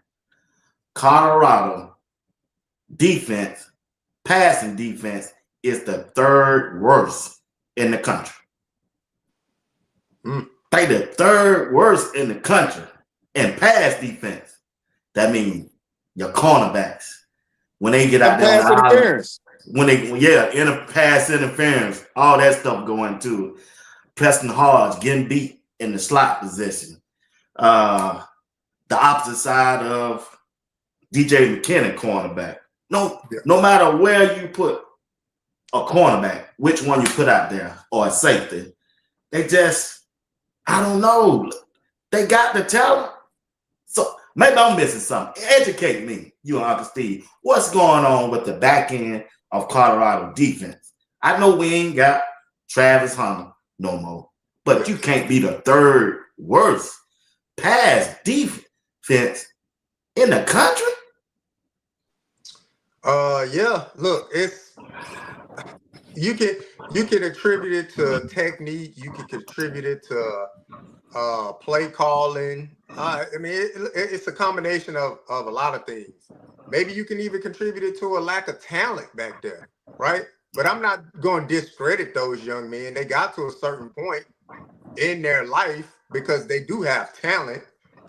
Colorado defense, passing defense, is the third worst in the country. They the third worst in the country in pass defense. That means your cornerbacks, when they get out there on the interference, in a pass interference, all that stuff going to Preston Hodge getting beat in the slot position. The opposite side of DJ McKinnon, cornerback. No matter where you put a cornerback, which one you put out there, or a safety, they just, I don't know. They got the talent. So maybe I'm missing something. Educate me, you and Uncle Steve. What's going on with the back end of Colorado defense? I know we ain't got Travis Hunter no more, but you can't be the third worst pass defense in the country. Yeah. Look, it's you can attribute it to technique. You can contribute it to play calling. I mean, it's a combination of a lot of things. Maybe you can even contribute it to a lack of talent back there, right? But I'm not going to discredit those young men. They got to a certain point in their life because they do have talent.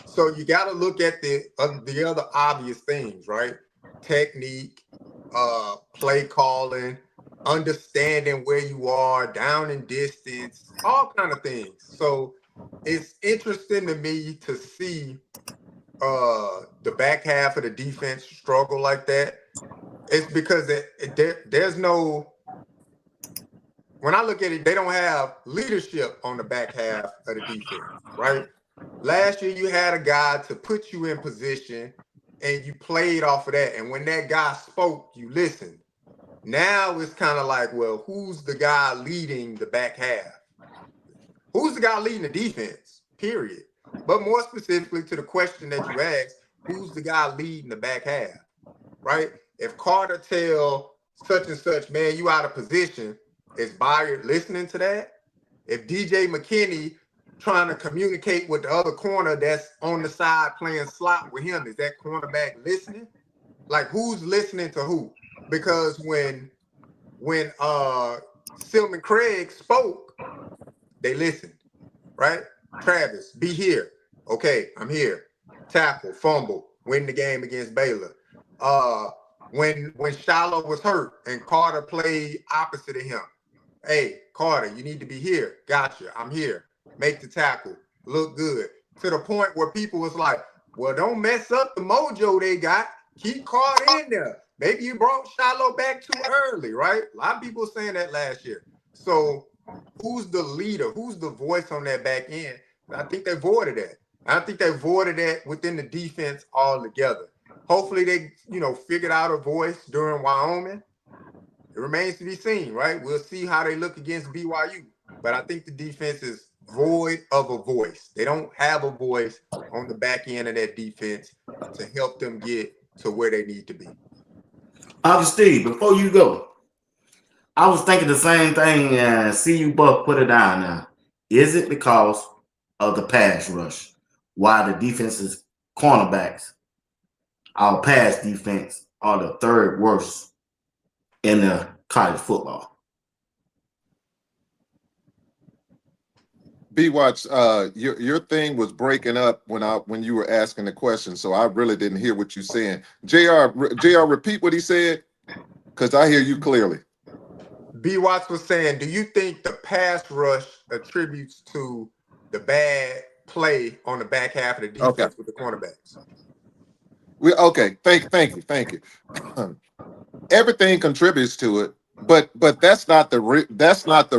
So you got to look at the other obvious things, right? Technique, play calling, understanding where you are, down and distance, all kind of things. So it's interesting to me to see the back half of the defense struggle like that. It's because there's no, when I look at it, they don't have leadership on the back half of the defense, right? Last year, you had a guy to put you in position and you played off of that. And when that guy spoke, you listened. Now it's kind of like, well, who's the guy leading the back half? Who's the guy leading the defense? Period. But more specifically to the question that you asked, who's the guy leading the back half? Right? If Carter tell such and such, man, you out of position, is Byard listening to that? If DJ McKinney trying to communicate with the other corner that's on the side playing slot with him, is that cornerback listening? Like, who's listening to who? Because when Silman Craig spoke, they listened, right? Travis, be here. Okay, I'm here. Tackle, fumble, win the game against Baylor. When Shiloh was hurt and Carter played opposite of him, hey, Carter, you need to be here. Gotcha, I'm here. Make the tackle. Look good. To the point where people was like, well, don't mess up the mojo they got. Keep Carter in there. Maybe you brought Shiloh back too early, right? A lot of people were saying that last year. So who's the leader? Who's the voice on that back end? And I think they voided that. I think they voided that within the defense altogether. Hopefully they, figured out a voice during Wyoming. It remains to be seen, right? We'll see how they look against BYU. But I think the defense is void of a voice. They don't have a voice on the back end of that defense to help them get to where they need to be. Steve, before you go, I was thinking the same thing. See you, Buck, put it down now. Is it because of the pass rush? Why the defense's cornerbacks, our pass defense, are the third worst in the college football? BWatts, your thing was breaking up when you were asking the question, so I really didn't hear what you're saying. JR, repeat what he said, because I hear you clearly. BWatts was saying, do you think the pass rush attributes to the bad play on the back half of the defense with the cornerbacks? Thank you. Everything contributes to it, but that's not the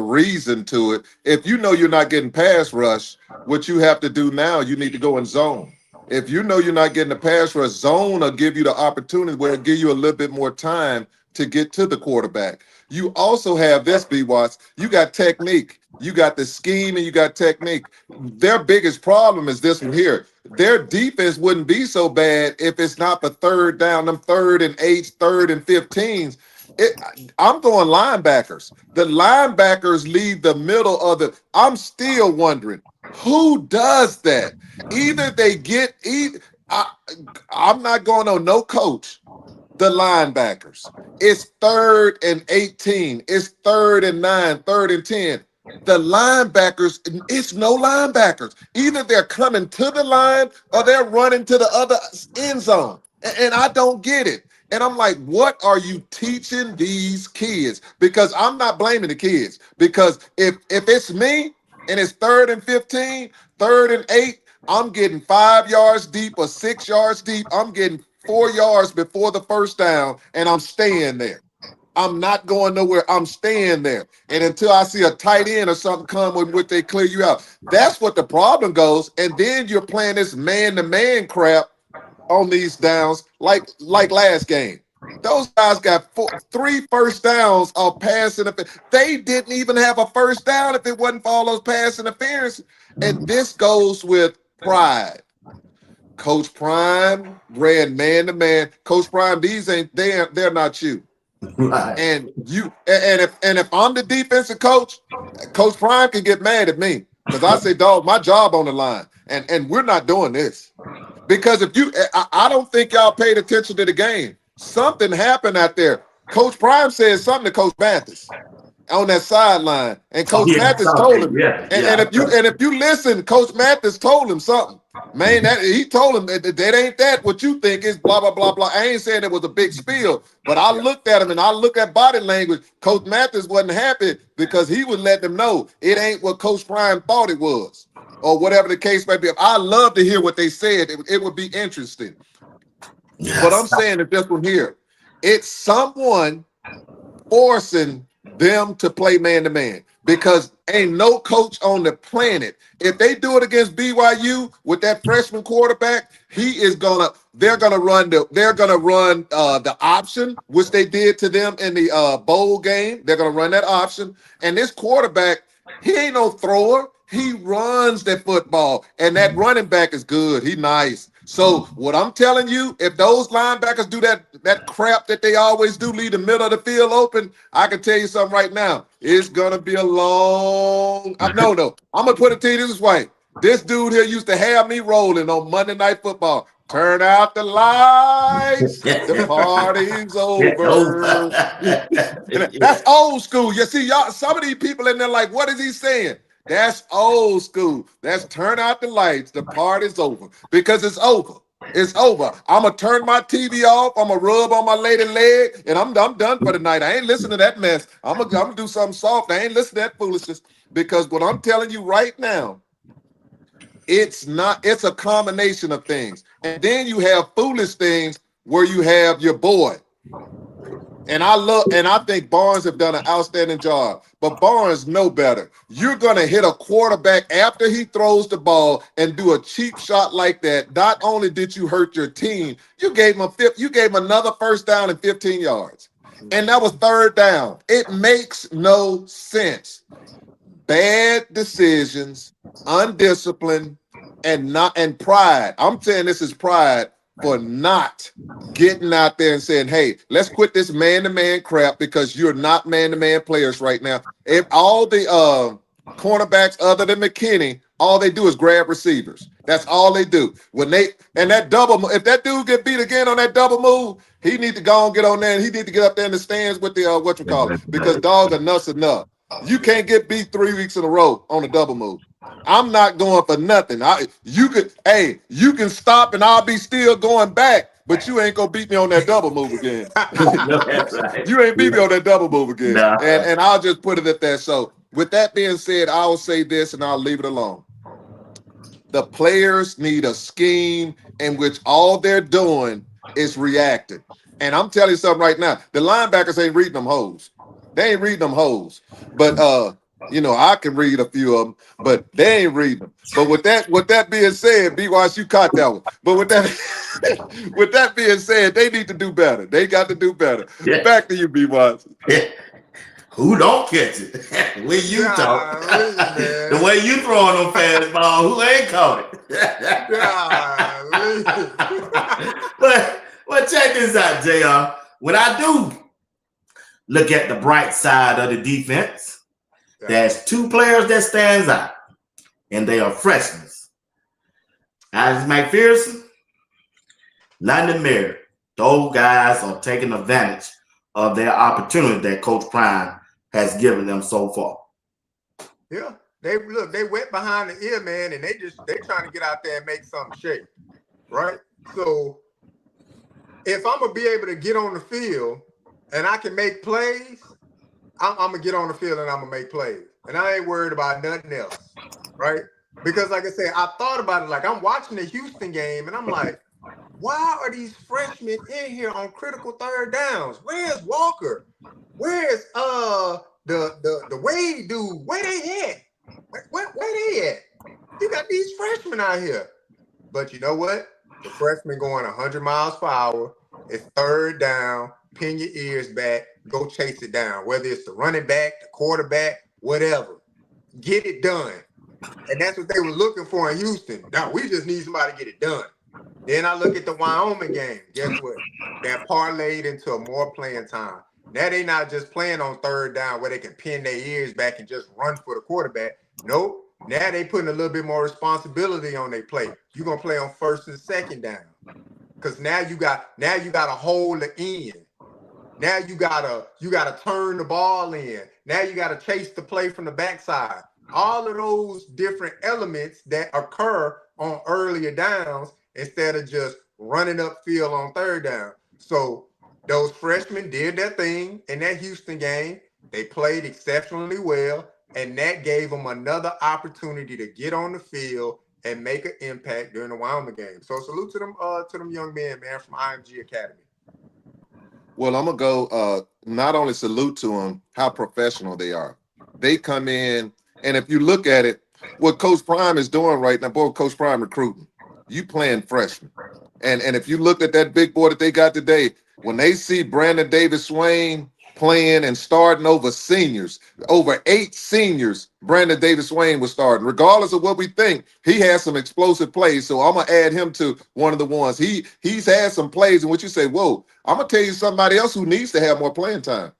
reason to it. If you know you're not getting pass rush, what you have to do now, you need to go in zone. If you know you're not getting the pass rush, zone will give you the opportunity where it'll give you a little bit more time to get to the quarterback. You also have this, BWatts. You got technique. You got the scheme and you got technique. Their biggest problem is this one here. Their defense wouldn't be so bad if it's not the third down, them 3rd and 8s, 3rd and 15s. I'm going linebackers. The linebackers lead the middle of the. I'm still wondering who does that. Either they get. I'm not going on no coach. The linebackers. It's 3rd and 18. It's 3rd and 9, 3rd and 10. The linebackers, it's no linebackers. Either they're coming to the line or they're running to the other end zone. And I don't get it. And I'm like, what are you teaching these kids? Because I'm not blaming the kids. Because if it's me and it's 3rd and 15, 3rd and 8, I'm getting 5 yards deep or 6 yards deep. I'm getting 4 yards before the first down, and I'm staying there. I'm not going nowhere. I'm staying there. And until I see a tight end or something come with which they clear you out. That's what the problem goes. And then you're playing this man-to-man crap on these downs like last game. Those guys got 3 first downs of pass interference. They didn't even have a first down if it wasn't for all those pass interference. And this goes with pride. Coach Prime ran man-to-man. Coach Prime, they're not you. Right. And if I'm the defensive coach, Coach Prime can get mad at me because I say, dog, my job on the line, and we're not doing this because I don't think y'all paid attention to the game. Something happened out there. Coach Prime said something to Coach Mathis on that sideline, and Coach Mathis told him. And if you listen, Coach Mathis told him something. Man, he told him that ain't that what you think is blah, blah, blah, blah. I ain't saying it was a big spiel, but I looked at him and I look at body language. Coach Mathis wasn't happy because he was letting them know it ain't what Coach Prime thought it was or whatever the case may be. I love to hear what they said. It would be interesting. Yes. What I'm saying is this one here. It's someone forcing them to play man-to-man because ain't no coach on the planet. If they do it against BYU with that freshman quarterback, they're gonna run the option, which they did to them in the bowl game. They're gonna run that option. And this quarterback, he ain't no thrower. He runs that football, and that running back is good. He nice. So what I'm telling you, if those linebackers do that crap that they always do, leave the middle of the field open, I can tell you something right now. It's gonna be a long. No. I'm gonna put it to you this way. This dude here used to have me rolling on Monday Night Football. Turn out the lights. The party's over. That's old school. You see, y'all. Some of these people in there like, what is he saying? That's old school. That's turn out the lights. The party's over because it's over. It's over. I'm going to turn my TV off. I'm going to rub on my lady leg and I'm done for the night. I ain't listening to that mess. I'm going to do something soft. I ain't listening to that foolishness because what I'm telling you right now, it's a combination of things. And then you have foolish things where you have your boy. And I think Barnes have done an outstanding job. But Barnes know better. You're gonna hit a quarterback after he throws the ball and do a cheap shot like that. Not only did you hurt your team, you gave him another first down and 15 yards. And that was third down. It makes no sense. Bad decisions, undisciplined, and pride. I'm saying this is pride for not getting out there and saying, hey, let's quit this man-to-man crap because you're not man-to-man players right now. If all the cornerbacks other than McKinney, all they do is grab receivers. That's all they do. If that dude get beat again on that double move, he need to go and get on there and he need to get up there in the stands with the because dogs are nuts enough. You can't get beat 3 weeks in a row on a double move. I'm not going for nothing. You can stop and I'll be still going back, but you ain't gonna beat me on that double move again. Right. You ain't beat me on that double move again. Nah. And I'll just put it at that. So with that being said, I'll say this and I'll leave it alone. The players need a scheme in which all they're doing is reacting. And I'm telling you something right now. The linebackers ain't reading them hoes. They ain't reading them hoes. But I can read a few of them, but they ain't reading them. But with that being said, BWatts, you caught that one. But with that being said, they need to do better. They got to do better. Yeah. Back to you, BWatts. Who don't catch it? When you talk. The way you throwing them fastball, who ain't caught it? But check this out, JR. When I do look at the bright side of the defense, there's two players that stands out, and they are freshmen. Alex McPherson, London Merritt. Those guys are taking advantage of their opportunity that Coach Prime has given them so far. Yeah, they wet behind the ear, man, and they trying to get out there and make something shake, right? So if I'm gonna be able to get on the field and I can make plays, I'm gonna get on the field and I'm gonna make plays, and I ain't worried about nothing else, right? Because like I said, I thought about it. Like I'm watching the Houston game, and I'm like, why are these freshmen in here on critical third downs? Where's Walker? Where's the Wade dude? Where they at? Where they at? You got these freshmen out here. But you know what? The freshmen going 100 miles per hour. It's third down. Pin your ears back. Go chase it down. Whether it's the running back, the quarterback, whatever. Get it done. And that's what they were looking for in Houston. Now we just need somebody to get it done. Then I look at the Wyoming game. Guess what? That parlayed into more playing time. Now they not just playing on third down where they can pin their ears back and just run for the quarterback. Nope. Now they putting a little bit more responsibility on their play. You're gonna play on first and second down. Because now you gotta hold the end. Now you gotta turn the ball in. Now you gotta chase the play from the backside. All of those different elements that occur on earlier downs instead of just running upfield on third down. So those freshmen did their thing in that Houston game. They played exceptionally well, and that gave them another opportunity to get on the field and make an impact during the Wyoming game. So salute to them young men, man, from IMG Academy. Well, I'm gonna go not only salute to them, how professional they are. They come in, and if you look at it, what Coach Prime is doing right now, boy, Coach Prime recruiting, you playing freshmen. And if you look at that big boy that they got today, when they see Brandon Davis Swain playing and starting over seniors, over 8 seniors, Brandon Davis Swain was starting. Regardless of what we think, he has some explosive plays. So I'm gonna add him to one of the ones. He's had some plays in which you say, whoa, I'm gonna tell you somebody else who needs to have more playing time.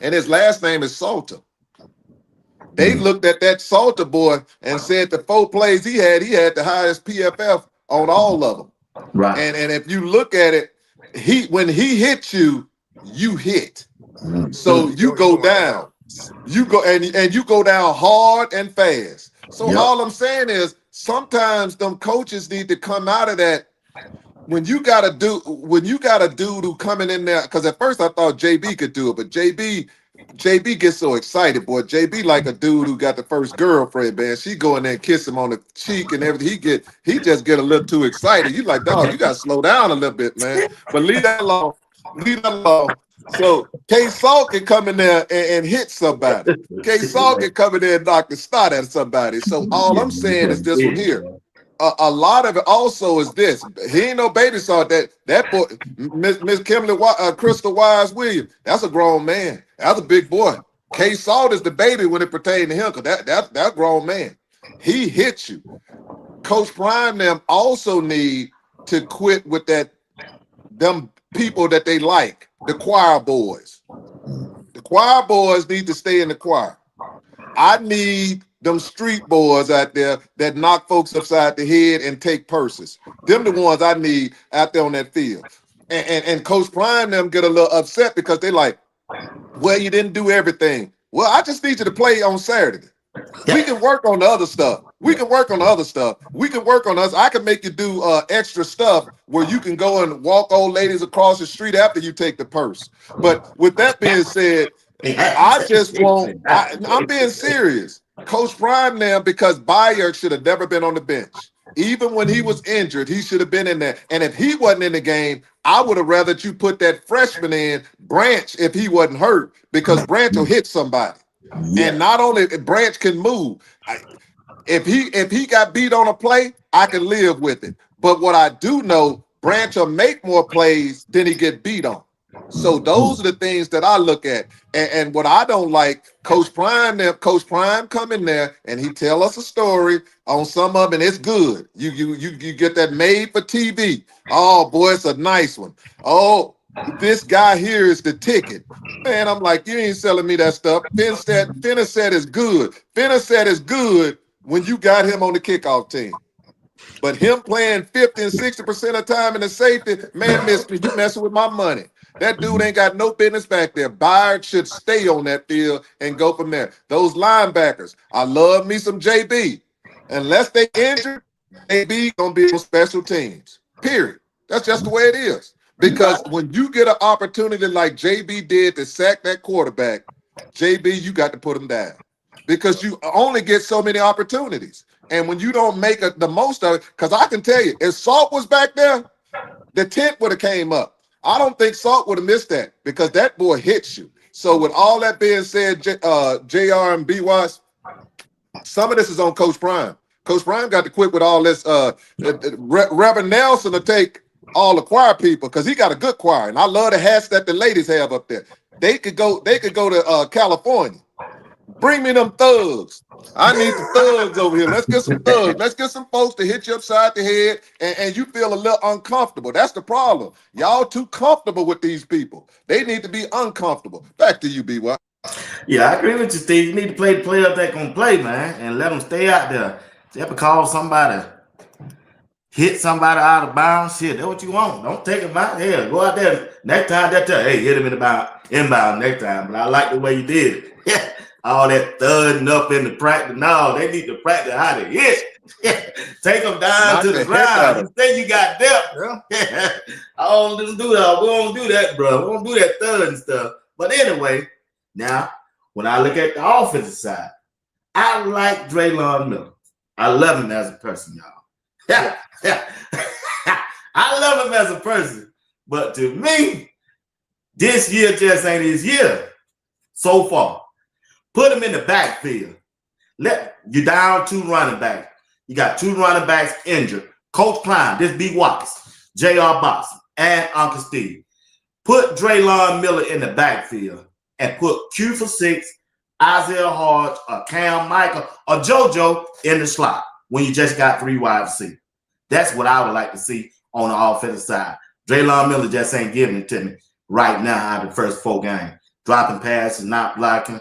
And his last name is Salter. They looked at that Salter boy and said the 4 plays he had the highest PFF on all of them. Right. And if you look at it, when he hits you, you hit. So you go down. You go and you go down hard and fast. So all I'm saying is sometimes them coaches need to come out of that. When you got a dude who coming in there, because at first I thought JB could do it, but JB gets so excited, boy. JB like a dude who got the first girlfriend, man. She go in there and kiss him on the cheek and everything. He just get a little too excited. You like, dog, you got to slow down a little bit, man. But leave that alone. Leave that alone. So K-Salt can come in there and hit somebody. K-Salt can come in there and knock the snot out of somebody. So all I'm saying is this one here. A lot of it also is this. He ain't no baby salt. That boy, Miss Kimberly Crystal Wise Williams, that's a grown man. That's a big boy. K-Salt is the baby when it pertains to him, because that grown man. He hits you. Coach Prime them also need to quit with them people that they like, the choir boys. The choir boys need to stay in the choir. I need them street boys out there that knock folks upside the head and take purses. Them the ones I need out there on that field. And Coach Prime them get a little upset because they like, well, you didn't do everything. Well, I just need you to play on Saturday. We can work on the other stuff. We can work on the other stuff. We can work on us. I can make you do extra stuff where you can go and walk old ladies across the street after you take the purse. But with that being said, I just want, I'm being serious. Coach Prime now, because Bayer should have never been on the bench. Even when he was injured, he should have been in there. And if he wasn't in the game, I would have rather you put that freshman in, Branch, if he wasn't hurt, because Branch will hit somebody. And not only Branch can move. If he got beat on a play, I can live with it. But what I do know, Branch will make more plays than he get beat on. So those are the things that I look at. And what I don't like, Coach Prime come in there and he tell us a story on some of it, and it's good. You get that made for TV. Oh boy, it's a nice one. Oh, this guy here is the ticket. Man, I'm like, you ain't selling me that stuff. Finney is good. Finney is good when you got him on the kickoff team. But him playing 50 and 60% of the time in the safety, man, you messing with my money. That dude ain't got no business back there. Byard should stay on that field and go from there. Those linebackers, I love me some JB. Unless they injured, JB gonna be on special teams. Period. That's just the way it is. Because when you get an opportunity like JB did to sack that quarterback, JB, you got to put him down. Because you only get so many opportunities. And when you don't make the most of it, because I can tell you, if Salt was back there, the tent would have came up. I don't think Salt would have missed that because that boy hits you. So with all that being said, JR and BWatts, some of this is on Coach Prime. Coach Prime got to quit with all this. Reverend Nelson to take all the choir people because he got a good choir. And I love the hats that the ladies have up there. They could go to California. Bring me them thugs. I need the thugs over here. Let's get some thugs. Let's get some folks to hit you upside the head and you feel a little uncomfortable. That's the problem. Y'all too comfortable with these people. They need to be uncomfortable. Back to you, B.Watt. Yeah, I agree with you, Steve. You need to play the players that can play, man, and let them stay out there. You have to call somebody, hit somebody out of bounds. Shit, that's what you want. Don't take them out. Hell, go out there. Next time, hey, hit him inbound next time. But I like the way you did it. Yeah. All that thudding up in the practice. No, they need to practice how to hit. Take them down to the ground. You say you got depth. Yeah. I don't do that. We don't do that, bro. We don't do that thudding stuff. But anyway, now, when I look at the offensive side, I like Draylon Miller. I love him as a person, y'all. Yeah. I love him as a person. But to me, this year just ain't his year so far. Put him in the backfield. You down 2 running backs. You got 2 running backs injured. Coach Prime, this BWatts, J.R. Boston, and Uncle Steve. Put Draylon Miller in the backfield and put Q for 6, Isaiah Hodge, or Cam Michael, or JoJo in the slot when you just got 3 wide receivers. That's what I would like to see on the offensive side. Draylon Miller just ain't giving it to me right now out of the first 4 games. Dropping passes, not blocking.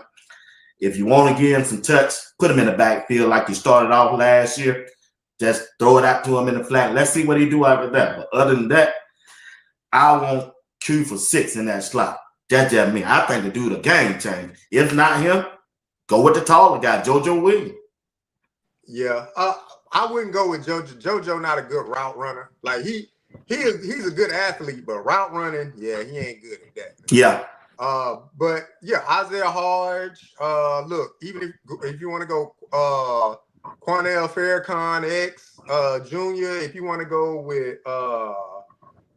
If you want to give him some touch, put him in the backfield like you started off last year. Just throw it out to him in the flat. Let's see what he do after that. But other than that, I want Q for 6 in that slot. That's just me. I think the dude a game changer. If not him, go with the taller guy, JoJo Williams. Yeah, I wouldn't go with JoJo. JoJo not a good route runner. Like he's a good athlete, but route running, yeah, he ain't good at that. Yeah. But yeah, Isaiah Hodge. Look, even if you want to go Quanell Farrakhan X Jr., if you want to go with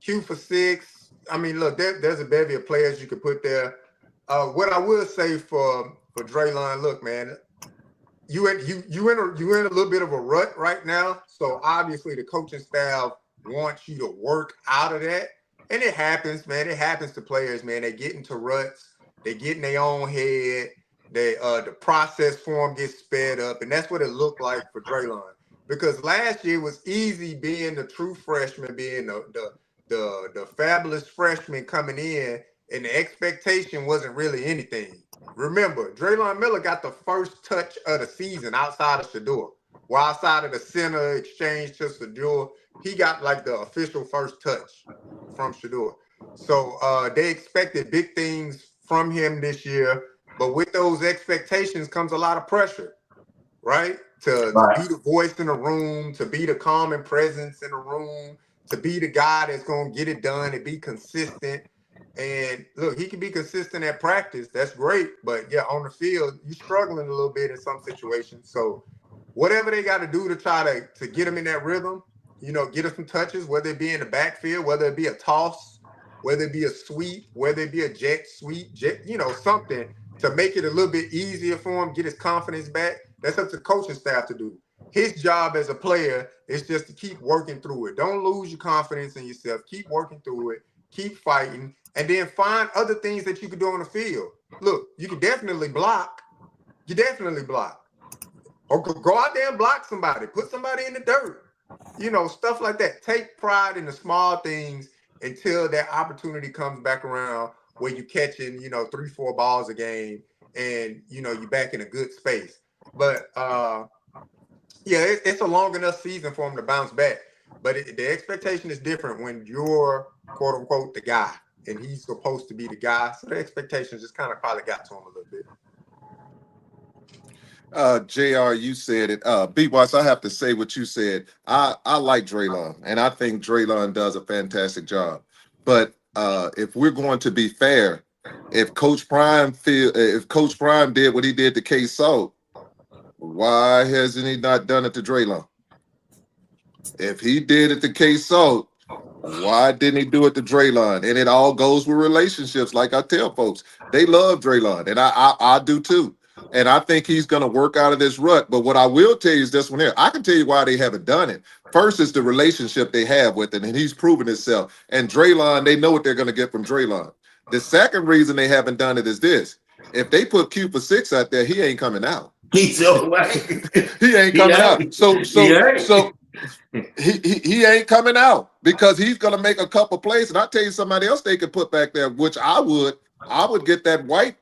Q for 6, I mean, look, there's a bevy of players you could put there. What I will say for Draylon, look, man, you in a little bit of a rut right now. So obviously the coaching staff wants you to work out of that. And it happens, man. It happens to players, man. They get into ruts, they get in their own head, the process for them gets sped up, and that's what it looked like for Draylon. Because last year was easy being the true freshman, being the fabulous freshman coming in, and the expectation wasn't really anything. Remember, Draylon Miller got the first touch of the season outside of Shedeur. Well, outside of the center exchange to Shedeur, he got like the official first touch from Shedeur. So they expected big things from him this year, but with those expectations comes a lot of pressure, right? To be the voice in the room, to be the calming presence in the room, to be the guy that's going to get it done and be consistent. And look, he can be consistent at practice. That's great. But yeah, on the field, you're struggling a little bit in some situations. So whatever they got to do to try to get him in that rhythm, you know, get him some touches, whether it be in the backfield, whether it be a toss, whether it be a sweep, whether it be a jet sweep, you know, something to make it a little bit easier for him, get his confidence back. That's up to the coaching staff to do. His job as a player is just to keep working through it. Don't lose your confidence in yourself. Keep working through it. Keep fighting. And then find other things that you can do on the field. Look, you can definitely block. You definitely block. Or go out there and block somebody. Put somebody in the dirt. You know, stuff like that. Take pride in the small things until that opportunity comes back around where you're catching, you know, 3-4 balls a game and, you know, you're back in a good space. But, yeah, it's a long enough season for him to bounce back. But the expectation is different when you're, quote unquote, the guy. And he's supposed to be the guy. So the expectations just kind of probably got to him a little bit. JR, you said it. BWatts, I have to say what you said. I like Draylon, and I think Draylon does a fantastic job. But if we're going to be fair, if Coach Prime did what he did to K-Salt, why hasn't he not done it to Draylon? If he did it to K-Salt, why didn't he do it to Draylon? And it all goes with relationships. Like I tell folks, they love Draylon, and I do too. And I think he's going to work out of this rut. But what I will tell you is this one here. I can tell you why they haven't done it. First is the relationship they have with him, and he's proven himself. And Draylon, they know what they're going to get from Draylon. The second reason they haven't done it is this. If they put Q4-6 out there, he ain't coming out. He's away. He ain't coming out. So he ain't coming out because he's going to make a couple plays. And I'll tell you somebody else they could put back there, which I would get that white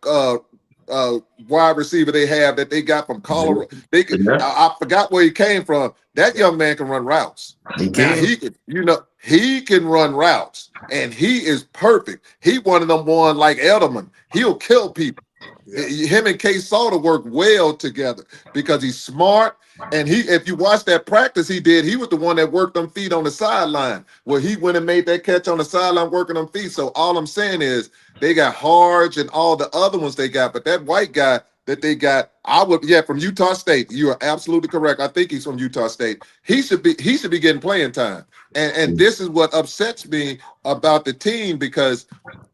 wide receiver they have that they got from Colorado. They could, I forgot where he came from. That young man can run routes. He can run routes, and he is perfect. He one of them one like Edelman. He'll kill people. Yeah. Him and K-Salt work well together because he's smart. And if you watch that practice he did, he was the one that worked them feet on the sideline where he went and made that catch on the sideline working them feet. So all I'm saying is they got Harge and all the other ones they got, but that white guy that they got, from Utah State. You are absolutely correct. I think he's from Utah State. He should be getting playing time. And this is what upsets me about the team because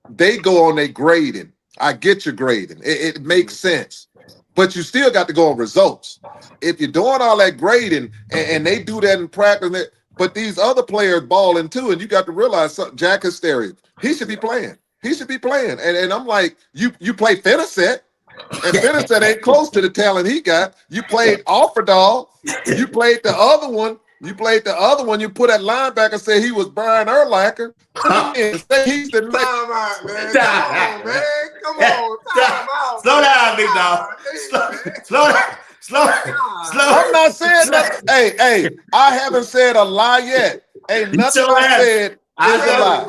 they go on their grading. I get your grading. It makes sense. But you still got to go on results. If you're doing all that grading and they do that in practice, but these other players balling too, and you got to realize something, Jack Hysteria, he should be playing. He should be playing. And I'm like, you play Finnecet, and Finnecet ain't close to the talent he got. You played Offerdahl. You played the other one. You put that linebacker, say he was Brian Urlacher. Say he's the time out, man. Come on. Time out. Slow down, big dog. Slow down. I'm not saying that. Hey, I haven't said a lie yet. Ain't nothing I said is a lie.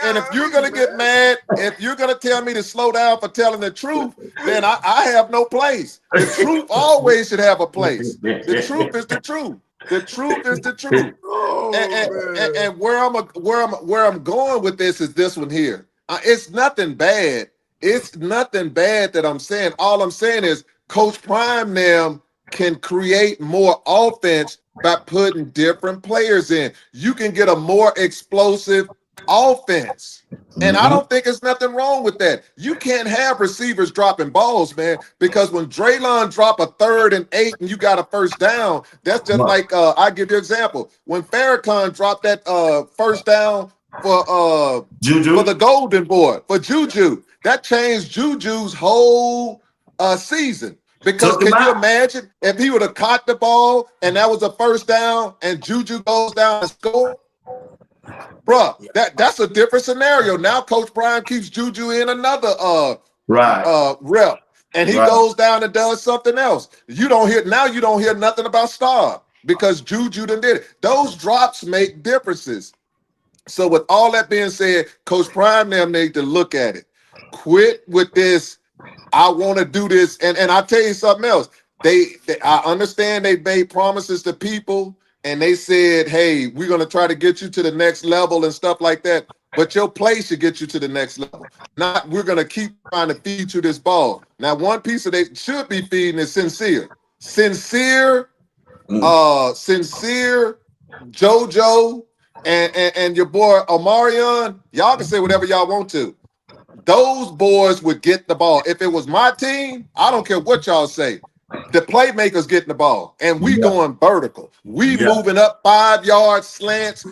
And if you're gonna get mad, if you're gonna tell me to slow down for telling the truth, then I have no place. The truth always should have a place. The truth is the truth. The truth is the truth. And where I'm going with this is this one here. It's nothing bad. It's nothing bad that I'm saying. All I'm saying is Coach Prime now can create more offense by putting different players in. You can get a more explosive offense. And I don't think there's nothing wrong with that. You can't have receivers dropping balls, man, because when Draylon drop a 3rd and 8 and you got a first down, that's just like I give you an example. When Farrakhan dropped that first down for Juju, for the Golden Boy, for Juju, that changed Juju's whole season. Because can you imagine if he would have caught the ball and that was a first down and Juju goes down and scores? Bruh, that's a different scenario. Now Coach Brian keeps Juju in another rep, and he goes down and does something else. You don't hear nothing about Star because Juju done did it. Those drops make differences. So with all that being said, Coach Prime them need to look at it. Quit with this. I want to do this, and I'll tell you something else. I understand they made promises to people. And they said, hey, we're going to try to get you to the next level and stuff like that. But your play should get you to the next level. Not we're going to keep trying to feed you this ball. Now, one piece of they should be feeding is sincere. Sincere, JoJo, and your boy Omarion. Y'all can say whatever y'all want to. Those boys would get the ball. If it was my team, I don't care what y'all say. The playmakers getting the ball, and we going vertical. We moving up 5 yard slants.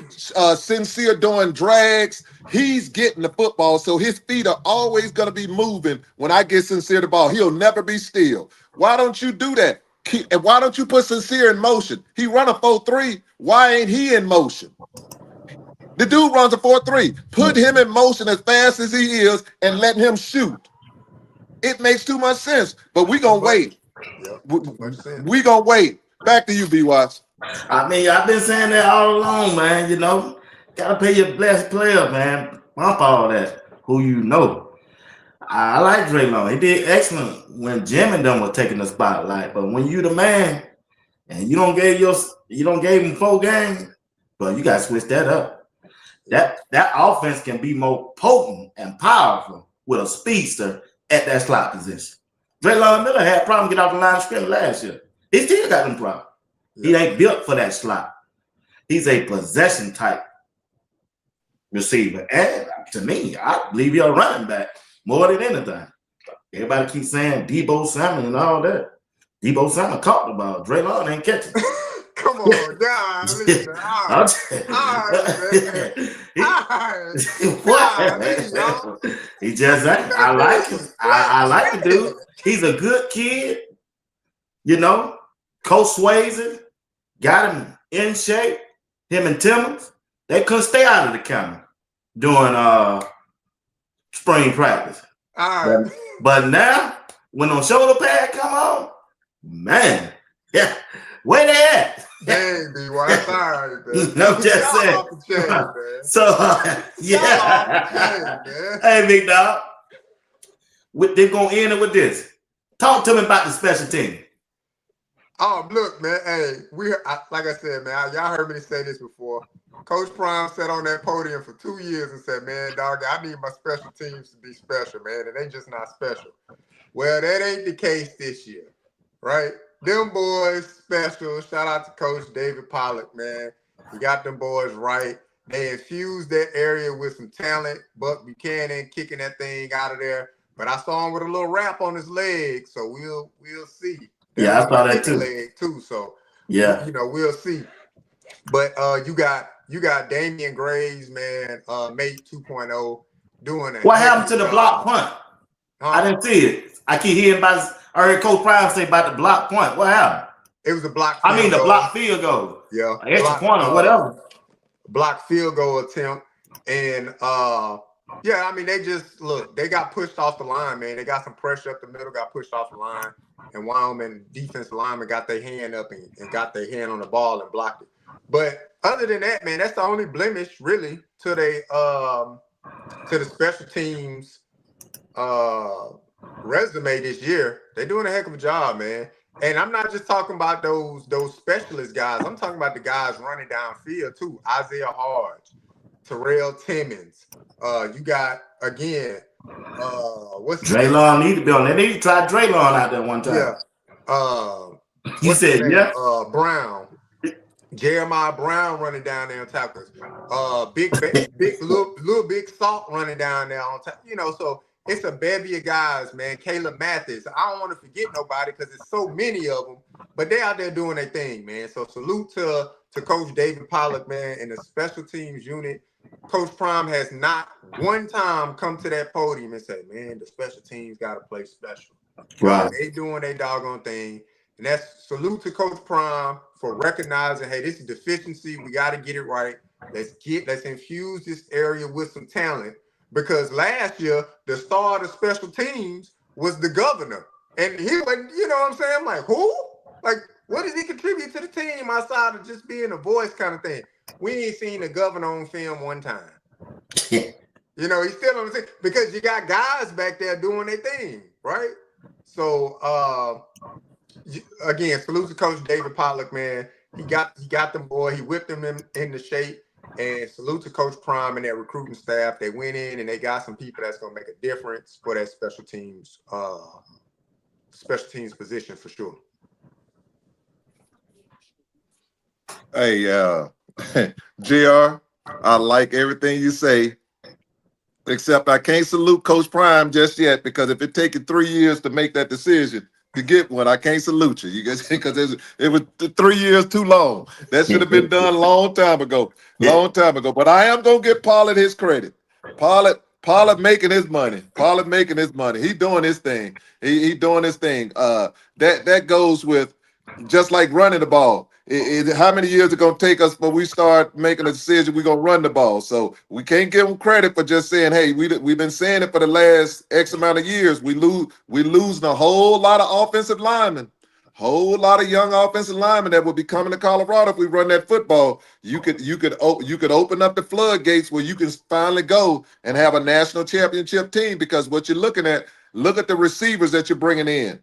Sincere doing drags. He's getting the football, so his feet are always going to be moving when I get Sincere the ball. He'll never be still. Why don't you do that? And why don't you put Sincere in motion? He run a 4-3. Why ain't he in motion? The dude runs a 4-3. Put him in motion as fast as he is and let him shoot. It makes too much sense, but we going to wait. We gonna wait. Back to you, BWatts. I mean, I've been saying that all along, man. You know, gotta pay your blessed player, man. Bump all that. Who you know. I like Draymond. He did excellent when Jim and them were taking the spotlight. But when you the man and you don't gave him 4 games, but you gotta switch that up. That offense can be more potent and powerful with a speedster at that slot position. Draylon Miller had problems get off the line of scrimmage last year. He still got them problems. He ain't built for that slot. He's a possession type receiver. And to me, I believe he's a running back more than anything. Everybody keeps saying Debo Samuel and all that. Debo Samuel caught the ball. Draylon ain't catching it. Come on, God. Listen, He just ain't. I like him. I like the dude. He's a good kid. You know, Coach Swayze got him in shape. Him and Timmons, they couldn't stay out of the county during spring practice. But now, when the shoulder pad come on, man, yeah, where they at? Dang, BWatts, all right, man. No, just saying. So, yeah. Hey, big dog. They're going to end it with this. Talk to me about the special team. Oh, look, man. Hey, like I said, man, y'all heard me say this before. Coach Prime sat on that podium for 2 years and said, man, dog, I need my special teams to be special, man, and they just not special. Well, that ain't the case this year, right? Them boys special. Shout out to Coach David Pollock, man. He got them boys right. They infused that area with some talent. Buck Buchanan kicking that thing out of there. But I saw him with a little wrap on his leg, so we'll see. Yeah, I saw that too. Leg too. So yeah, we'll see. But you got Damian Graves, man, mate 2.0 doing it. What happened to the block punt? I didn't see it. I keep hearing about. I heard Coach Prime say about the block punt. What happened? It was a block. The block field goal. Yeah, extra point or whatever. Block field goal attempt, and yeah, I mean they got pushed off the line, man. They got some pressure up the middle, got pushed off the line, and Wyoming defensive lineman got their hand up and got their hand on the ball and blocked it. But other than that, man, that's the only blemish really to the special teams resume this year. They're doing a heck of a job, man. And I'm not just talking about those specialist guys. I'm talking about the guys running downfield too. Isaiah Hodge, Terrell Timmons. You got again. What's Draylon need to be on there. They need to try Draylon out there one time. Yeah. He said, yeah. Brown. Jeremiah Brown running down there on tackles. Little big Salt running down there on top. So it's a bevy of guys, man. Caleb Mathis. I don't want to forget nobody because there's so many of them, but they out there doing their thing, man. So salute to Coach David Pollock, man, and the special teams unit. Coach Prime has not one time come to that podium and say, man, the special teams got to play special. Right. They doing their doggone thing. And that's salute to Coach Prime for recognizing, hey, this is deficiency. We got to get it right. Let's infuse this area with some talent. Because last year, the star of the special teams was the governor. And he went, you know what I'm saying? I'm like, who? Like, what does he contribute to the team outside of just being a voice kind of thing? We ain't seen the governor on film one time. He's still on the team because you got guys back there doing their thing, right? So, again, salute to Coach David Pollock, man. He got them, boy. He whipped them in the shape. And salute to Coach Prime and their recruiting staff. They went in and they got some people that's gonna make a difference for that special teams position for sure. Hey, JR, I like everything you say, except I can't salute Coach Prime just yet because if it taken 3 years to make that decision to get one, I can't salute you. You guys, because it was 3 years too long. That should have been done long time ago. But I am gonna give Pollard his credit. Pollard making his money. He doing his thing. He doing his thing. That goes with just like running the ball. How many years it gonna take us before we start making a decision we're gonna run the ball? So we can't give him credit for just saying, hey, we've been saying it for the last X amount of years. We losing a whole lot of offensive linemen, whole lot of young offensive linemen that will be coming to Colorado if we run that football. You could open up the floodgates where you can finally go and have a national championship team, because what you're looking at, look at the receivers that you're bringing in.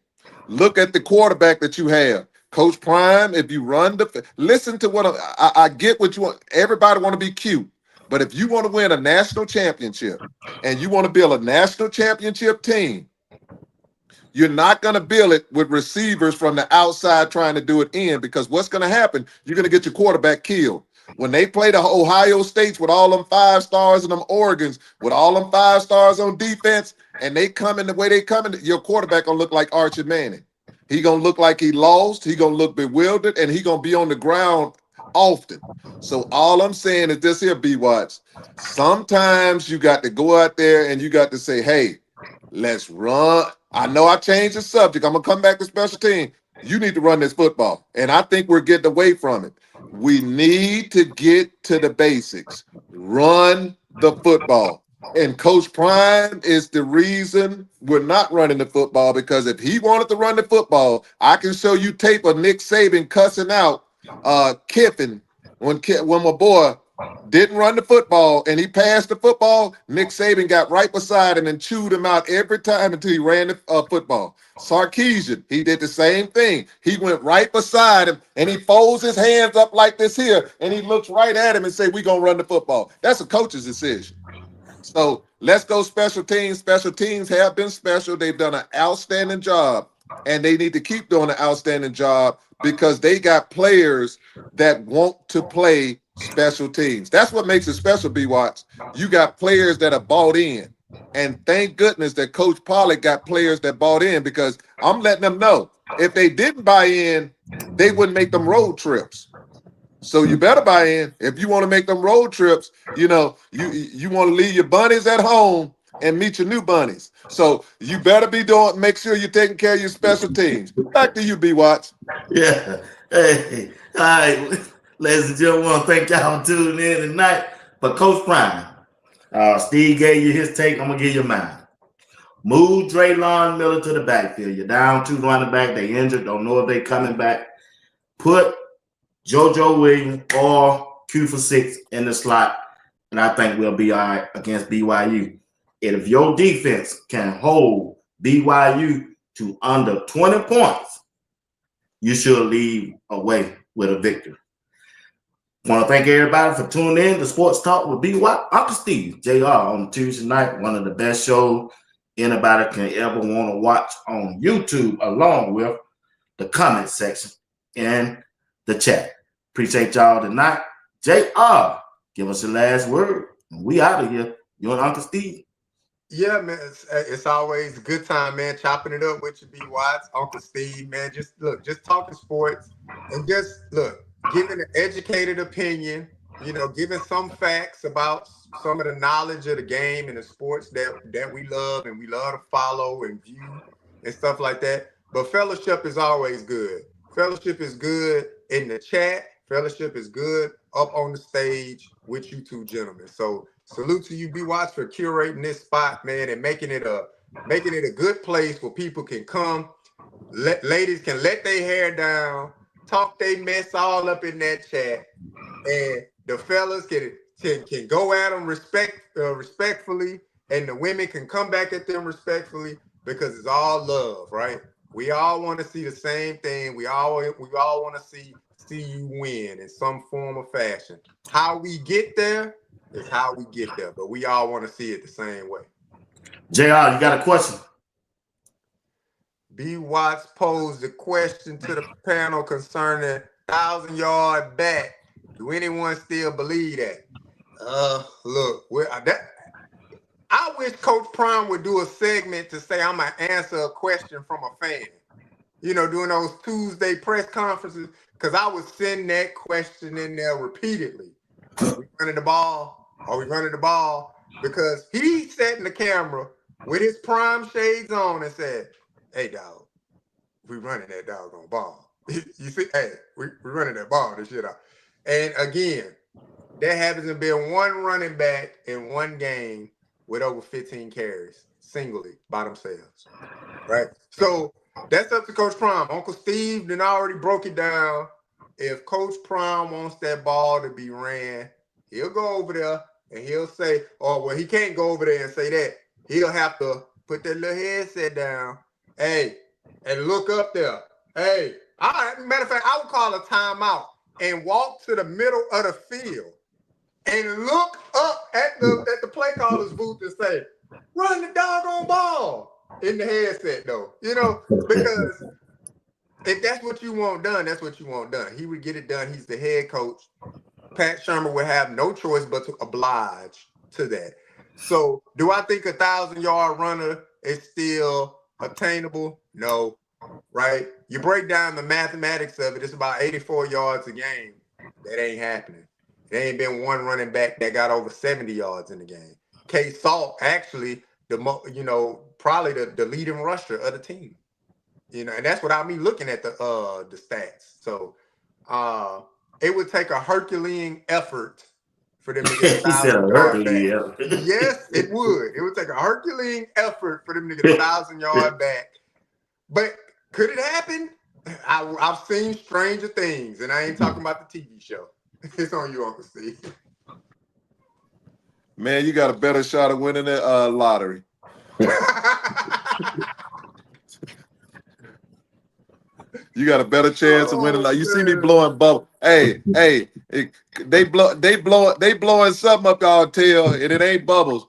Look at the quarterback that you have. Coach Prime, if you run listen to what I get what you want. Everybody want to be cute. But if you want to win a national championship and you want to build a national championship team, you're not going to build it with receivers from the outside trying to do it in, because what's going to happen, you're going to get your quarterback killed. When they play the Ohio States with all them 5 stars and them Oregons with all them 5 stars on defense, and they come in the way they come in, your quarterback going to look like Archie Manning. He going to look like he lost. He going to look bewildered, and he going to be on the ground often. So all I'm saying is this here, BWatts. Sometimes you got to go out there and you got to say, hey, let's run. I know I changed the subject. I'm going to come back to special team. You need to run this football. And I think we're getting away from it. We need to get to the basics. Run the football. And Coach Prime is the reason we're not running the football, because if he wanted to run the football, I can show you tape of Nick Saban cussing out Kiffin when my boy didn't run the football and he passed the football. Nick Saban got right beside him and chewed him out every time until he ran the football. Sarkisian, he did the same thing. He went right beside him and he folds his hands up like this here and he looks right at him and say, we're going to run the football. That's a coach's decision. So let's go special teams. Special teams have been special. They've done an outstanding job, and they need to keep doing an outstanding job because they got players that want to play special teams. That's what makes it special, BWatts. You got players that are bought in, and thank goodness that Coach Pollock got players that bought in, because I'm letting them know if they didn't buy in, they wouldn't make them road trips. So you better buy in. If you want to make them road trips, you want to leave your bunnies at home and meet your new bunnies. So you better be make sure you're taking care of your special teams. Back to you, BWatts. Yeah. Hey, all right. Ladies and gentlemen, I want to thank y'all for tuning in tonight. But Coach Prime, Steve gave you his take. I'm going to give you mine. Move Draylon Miller to the backfield. You're down 2 running back. They injured. Don't know if they coming back. Put JoJo Williams or Q46 in the slot, and I think we'll be all right against BYU. And if your defense can hold BYU to under 20 points, you should leave away with a victory. I want to thank everybody for tuning in to Sports Talk with BWatts. Uncle Steve, JR, on Tuesday night, one of the best shows anybody can ever want to watch on YouTube, along with the comment section and the chat. Appreciate y'all tonight. JR, give us the last word. We out of here. You and Uncle Steve. Yeah, man, it's always a good time, man, chopping it up with you, BWatts, Uncle Steve, man. Just talking sports and just giving an educated opinion, giving some facts about some of the knowledge of the game and the sports that we love and we love to follow and view and stuff like that. But fellowship is always good. Fellowship is good in the chat. Fellowship is good up on the stage with you two gentlemen. So salute to you, BWatts, for curating this spot, man, and making it a good place where people can come. Ladies can let their hair down, talk their mess all up in that chat, and the fellas can go at them respectfully, and the women can come back at them respectfully because it's all love, right? We all want to see the same thing. We all want to see you win in some form or fashion. How we get there is how we get there, but we all want to see it the same way. JR, you got a question? BWatts posed a question to the panel concerning 1,000-yard back. Do anyone still believe that? Look, I wish Coach Prime would do a segment to say I'm gonna answer a question from a fan. During those Tuesday press conferences, because I would send that question in there repeatedly. Are we running the ball? Are we running the ball? Because he sat in the camera with his Prime shades on and said, "Hey, dog, we running that doggone ball." You see, hey, we running that ball, this shit out. And again, there hasn't been one running back in one game with over 15 carries singly by themselves, right? So that's up to Coach Prime. Uncle Steve then already broke it down. If Coach Prime wants that ball to be ran, he'll go over there and he'll say, oh, well, he can't go over there and say that. He'll have to put that little headset down, hey, and look up there. Hey, matter of fact, I would call a timeout and walk to the middle of the field and look up at the play caller's booth and say, run the doggone ball in the headset, though. Because if that's what you want done, that's what you want done. He would get it done. He's the head coach. Pat Shermer would have no choice but to oblige to that. So do I think 1,000-yard runner is still attainable? No, right? You break down the mathematics of it, it's about 84 yards a game. That ain't happening. There ain't been one running back that got over 70 yards in the game. K. Salt, actually, probably the leading rusher of the team. And that's without me looking at the stats. So it would take a Herculean effort for them to get 1,000-yard back. Yes, it would. It would take a Herculean effort for them to get 1,000-yard back. But could it happen? I've seen stranger things, and I ain't talking about the TV show. It's on you, Uncle Steve. Man, you got a better shot of winning the lottery. You got a better chance of winning. Like you see me blowing bubble. Hey, they blowing something up y'all tail, and it ain't bubbles.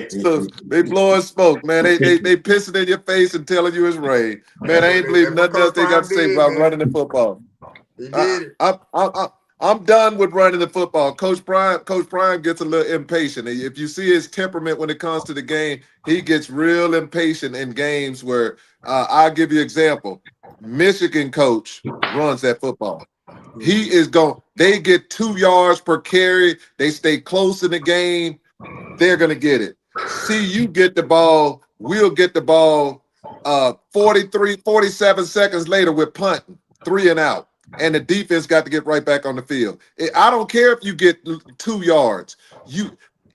So they blowing smoke, man. They pissing in your face and telling you it's rain. Man, I ain't believe nothing else they got to say about running the football. He did it. I'm done with running the football. Coach Prime gets a little impatient. If you see his temperament when it comes to the game, he gets real impatient in games where I'll give you an example. Michigan coach runs that football. He is going, they get 2 yards per carry. They stay close in the game. They're going to get it. See, you get the ball. We'll get the ball 47 seconds later, we're punting 3 and out. And the defense got to get right back on the field. I don't care if you get 2 yards.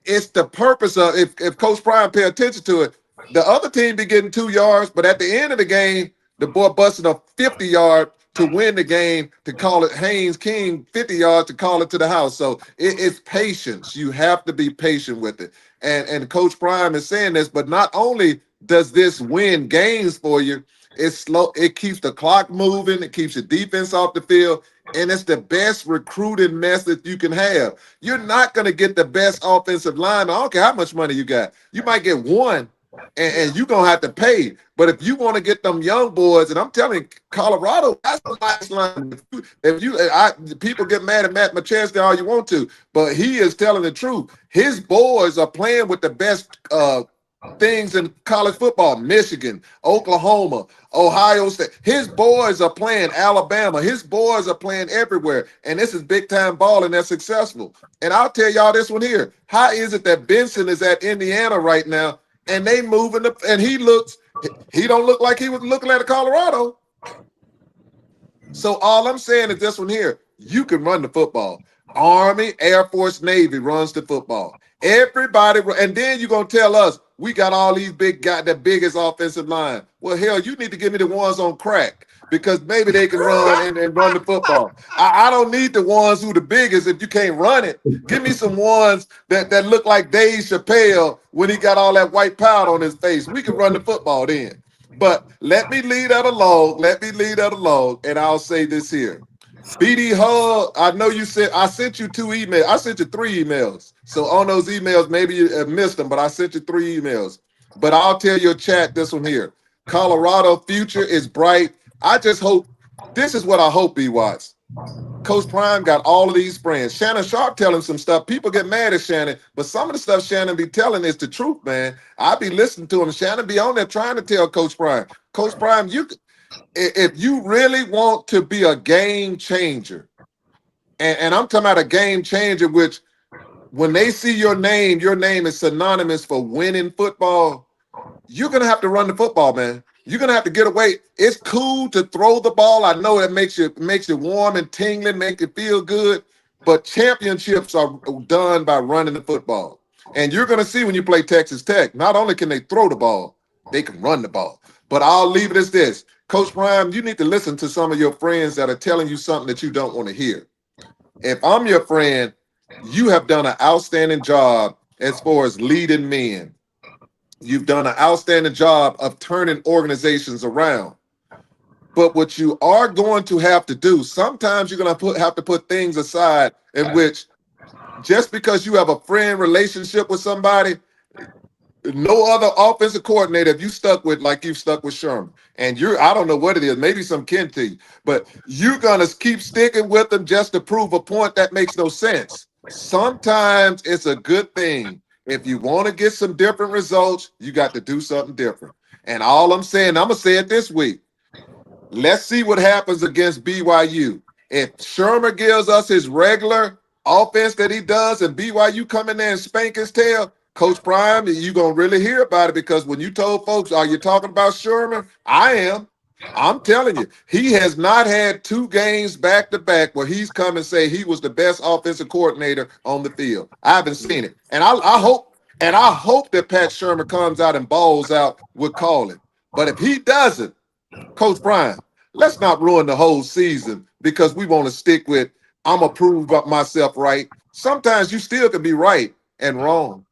It's the purpose of, if Coach Prime pay attention to it, the other team be getting 2 yards, but at the end of the game, the boy busted a 50-yard to win the game, to call it Haynes King, 50 yards to call it to the house. So it's patience. You have to be patient with it. And Coach Prime is saying this, but not only does this win games for you, it's slow. It keeps the clock moving. It keeps your defense off the field. And it's the best recruiting method you can have. You're not going to get the best offensive line. I don't care how much money you got. You might get one, and you're going to have to pay. But if you want to get them young boys, and I'm telling you, Colorado, that's the last line. People get mad at Matt McChesney all you want to, but he is telling the truth. His boys are playing with the best things in college football. Michigan, Oklahoma, Ohio State. His boys are playing Alabama. His boys are playing everywhere. And this is big time ball, and they're successful. And I'll tell y'all this one here. How is it that Benson is at Indiana right now and they moving and he don't look like he was looking at Colorado. So all I'm saying is this one here. You can run the football. Army, Air Force, Navy runs the football. Everybody, and then you're going to tell us we got all these big guys, the biggest offensive line. Well, hell, you need to give me the ones on crack because maybe they can run and run the football. I don't need the ones who the biggest if you can't run it. Give me some ones that look like Dave Chappelle when he got all that white powder on his face. We can run the football then. But let me leave that alone. And I'll say this here. BD Hug, I know you said I sent you 2 emails. I sent you 3 emails. So on those emails, maybe you have missed them, but I sent you 3 emails. But I'll tell your chat this one here. Colorado future is bright. I just hope, this is what I hope, BWatts. Coach Prime got all of these friends. Shannon Sharp telling some stuff. People get mad at Shannon, but some of the stuff Shannon be telling is the truth, man. I be listening to him. Shannon be on there trying to tell Coach Prime. Coach Prime, if you really want to be a game changer, and I'm talking about a game changer, which when they see your name is synonymous for winning football, you're going to have to run the football, man. You're going to have to get away. It's cool to throw the ball. I know it makes you warm and tingling, make you feel good, but championships are done by running the football. And you're going to see when you play Texas Tech, not only can they throw the ball, they can run the ball. But I'll leave it as this. Coach Prime, you need to listen to some of your friends that are telling you something that you don't want to hear. If I'm your friend, you have done an outstanding job as far as leading men. You've done an outstanding job of turning organizations around. But what you are going to have to do, sometimes you're going to have to put things aside in which just because you have a friend relationship with somebody, no other offensive coordinator, if you stuck with like you've stuck with Sherman, and I don't know what it is, maybe some kin to you, but you're going to keep sticking with them just to prove a point that makes no sense. Sometimes it's a good thing. If you want to get some different results, you got to do something different. And all I'm saying, I'm going to say it this week. Let's see what happens against BYU. If Sherman gives us his regular offense that he does and BYU come in there and spank his tail, Coach Prime, you're going to really hear about it because when you told folks, are you talking about Sherman? I am. I'm telling you, he has not had 2 games back-to-back where he's come and say he was the best offensive coordinator on the field. I haven't seen it. And I hope that Pat Sherman comes out and balls out with calling. But if he doesn't, Coach Prime, let's not ruin the whole season because we want to stick with, I'm going to prove myself right. Sometimes you still can be right and wrong.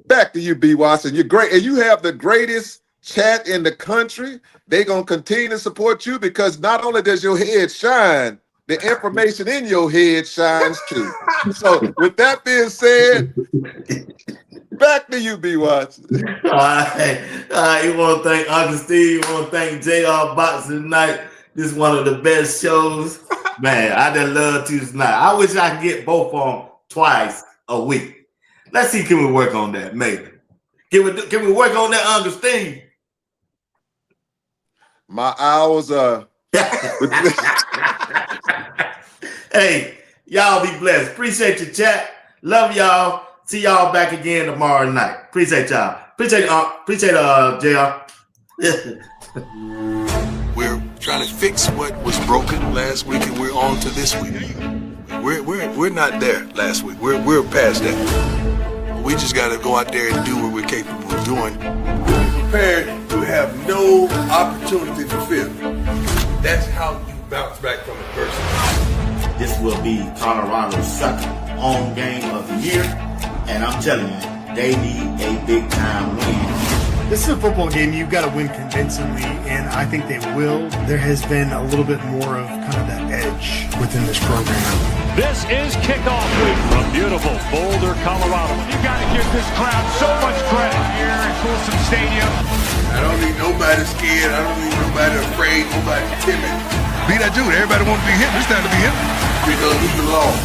Back to you, B. Watson. You're great. And you have the greatest chat in the country. They're going to continue to support you because not only does your head shine, the information in your head shines too. So with that being said, back to you, B. Watson. All right. You want to thank Uncle Steve. You want to thank JR Boxing tonight. This is one of the best shows. Man, I done love to tonight. I wish I could get both of them twice a week. Let's see, can we work on that, maybe? Can we work on that, Uncle Steve? My hours are. Hey, y'all be blessed. Appreciate your chat. Love y'all. See y'all back again tomorrow night. Appreciate y'all. Appreciate JR. We're trying to fix what was broken last week, and we're on to this week. We're not there last week. We're past that. We just got to go out there and do what we're capable of doing. Be prepared to have no opportunity to fail. That's how you bounce back from adversity. This will be Colorado's second home game of the year, and I'm telling you, they need a big time win. This is a football game you've got to win convincingly, and I think they will. There has been a little bit more of kind of that edge within this program. This is kickoff week from beautiful Boulder, Colorado. You got to give this crowd so much credit here at Folsom Stadium. I don't need nobody scared. I don't need nobody afraid, nobody timid. Be that dude. Everybody wants to be hit. It's time to be hit. Because we belong.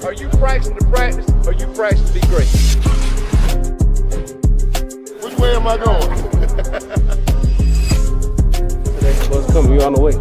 Are you practicing to practice or you practicing to be great? Which way am I going? Today's supposed to come. You on the way.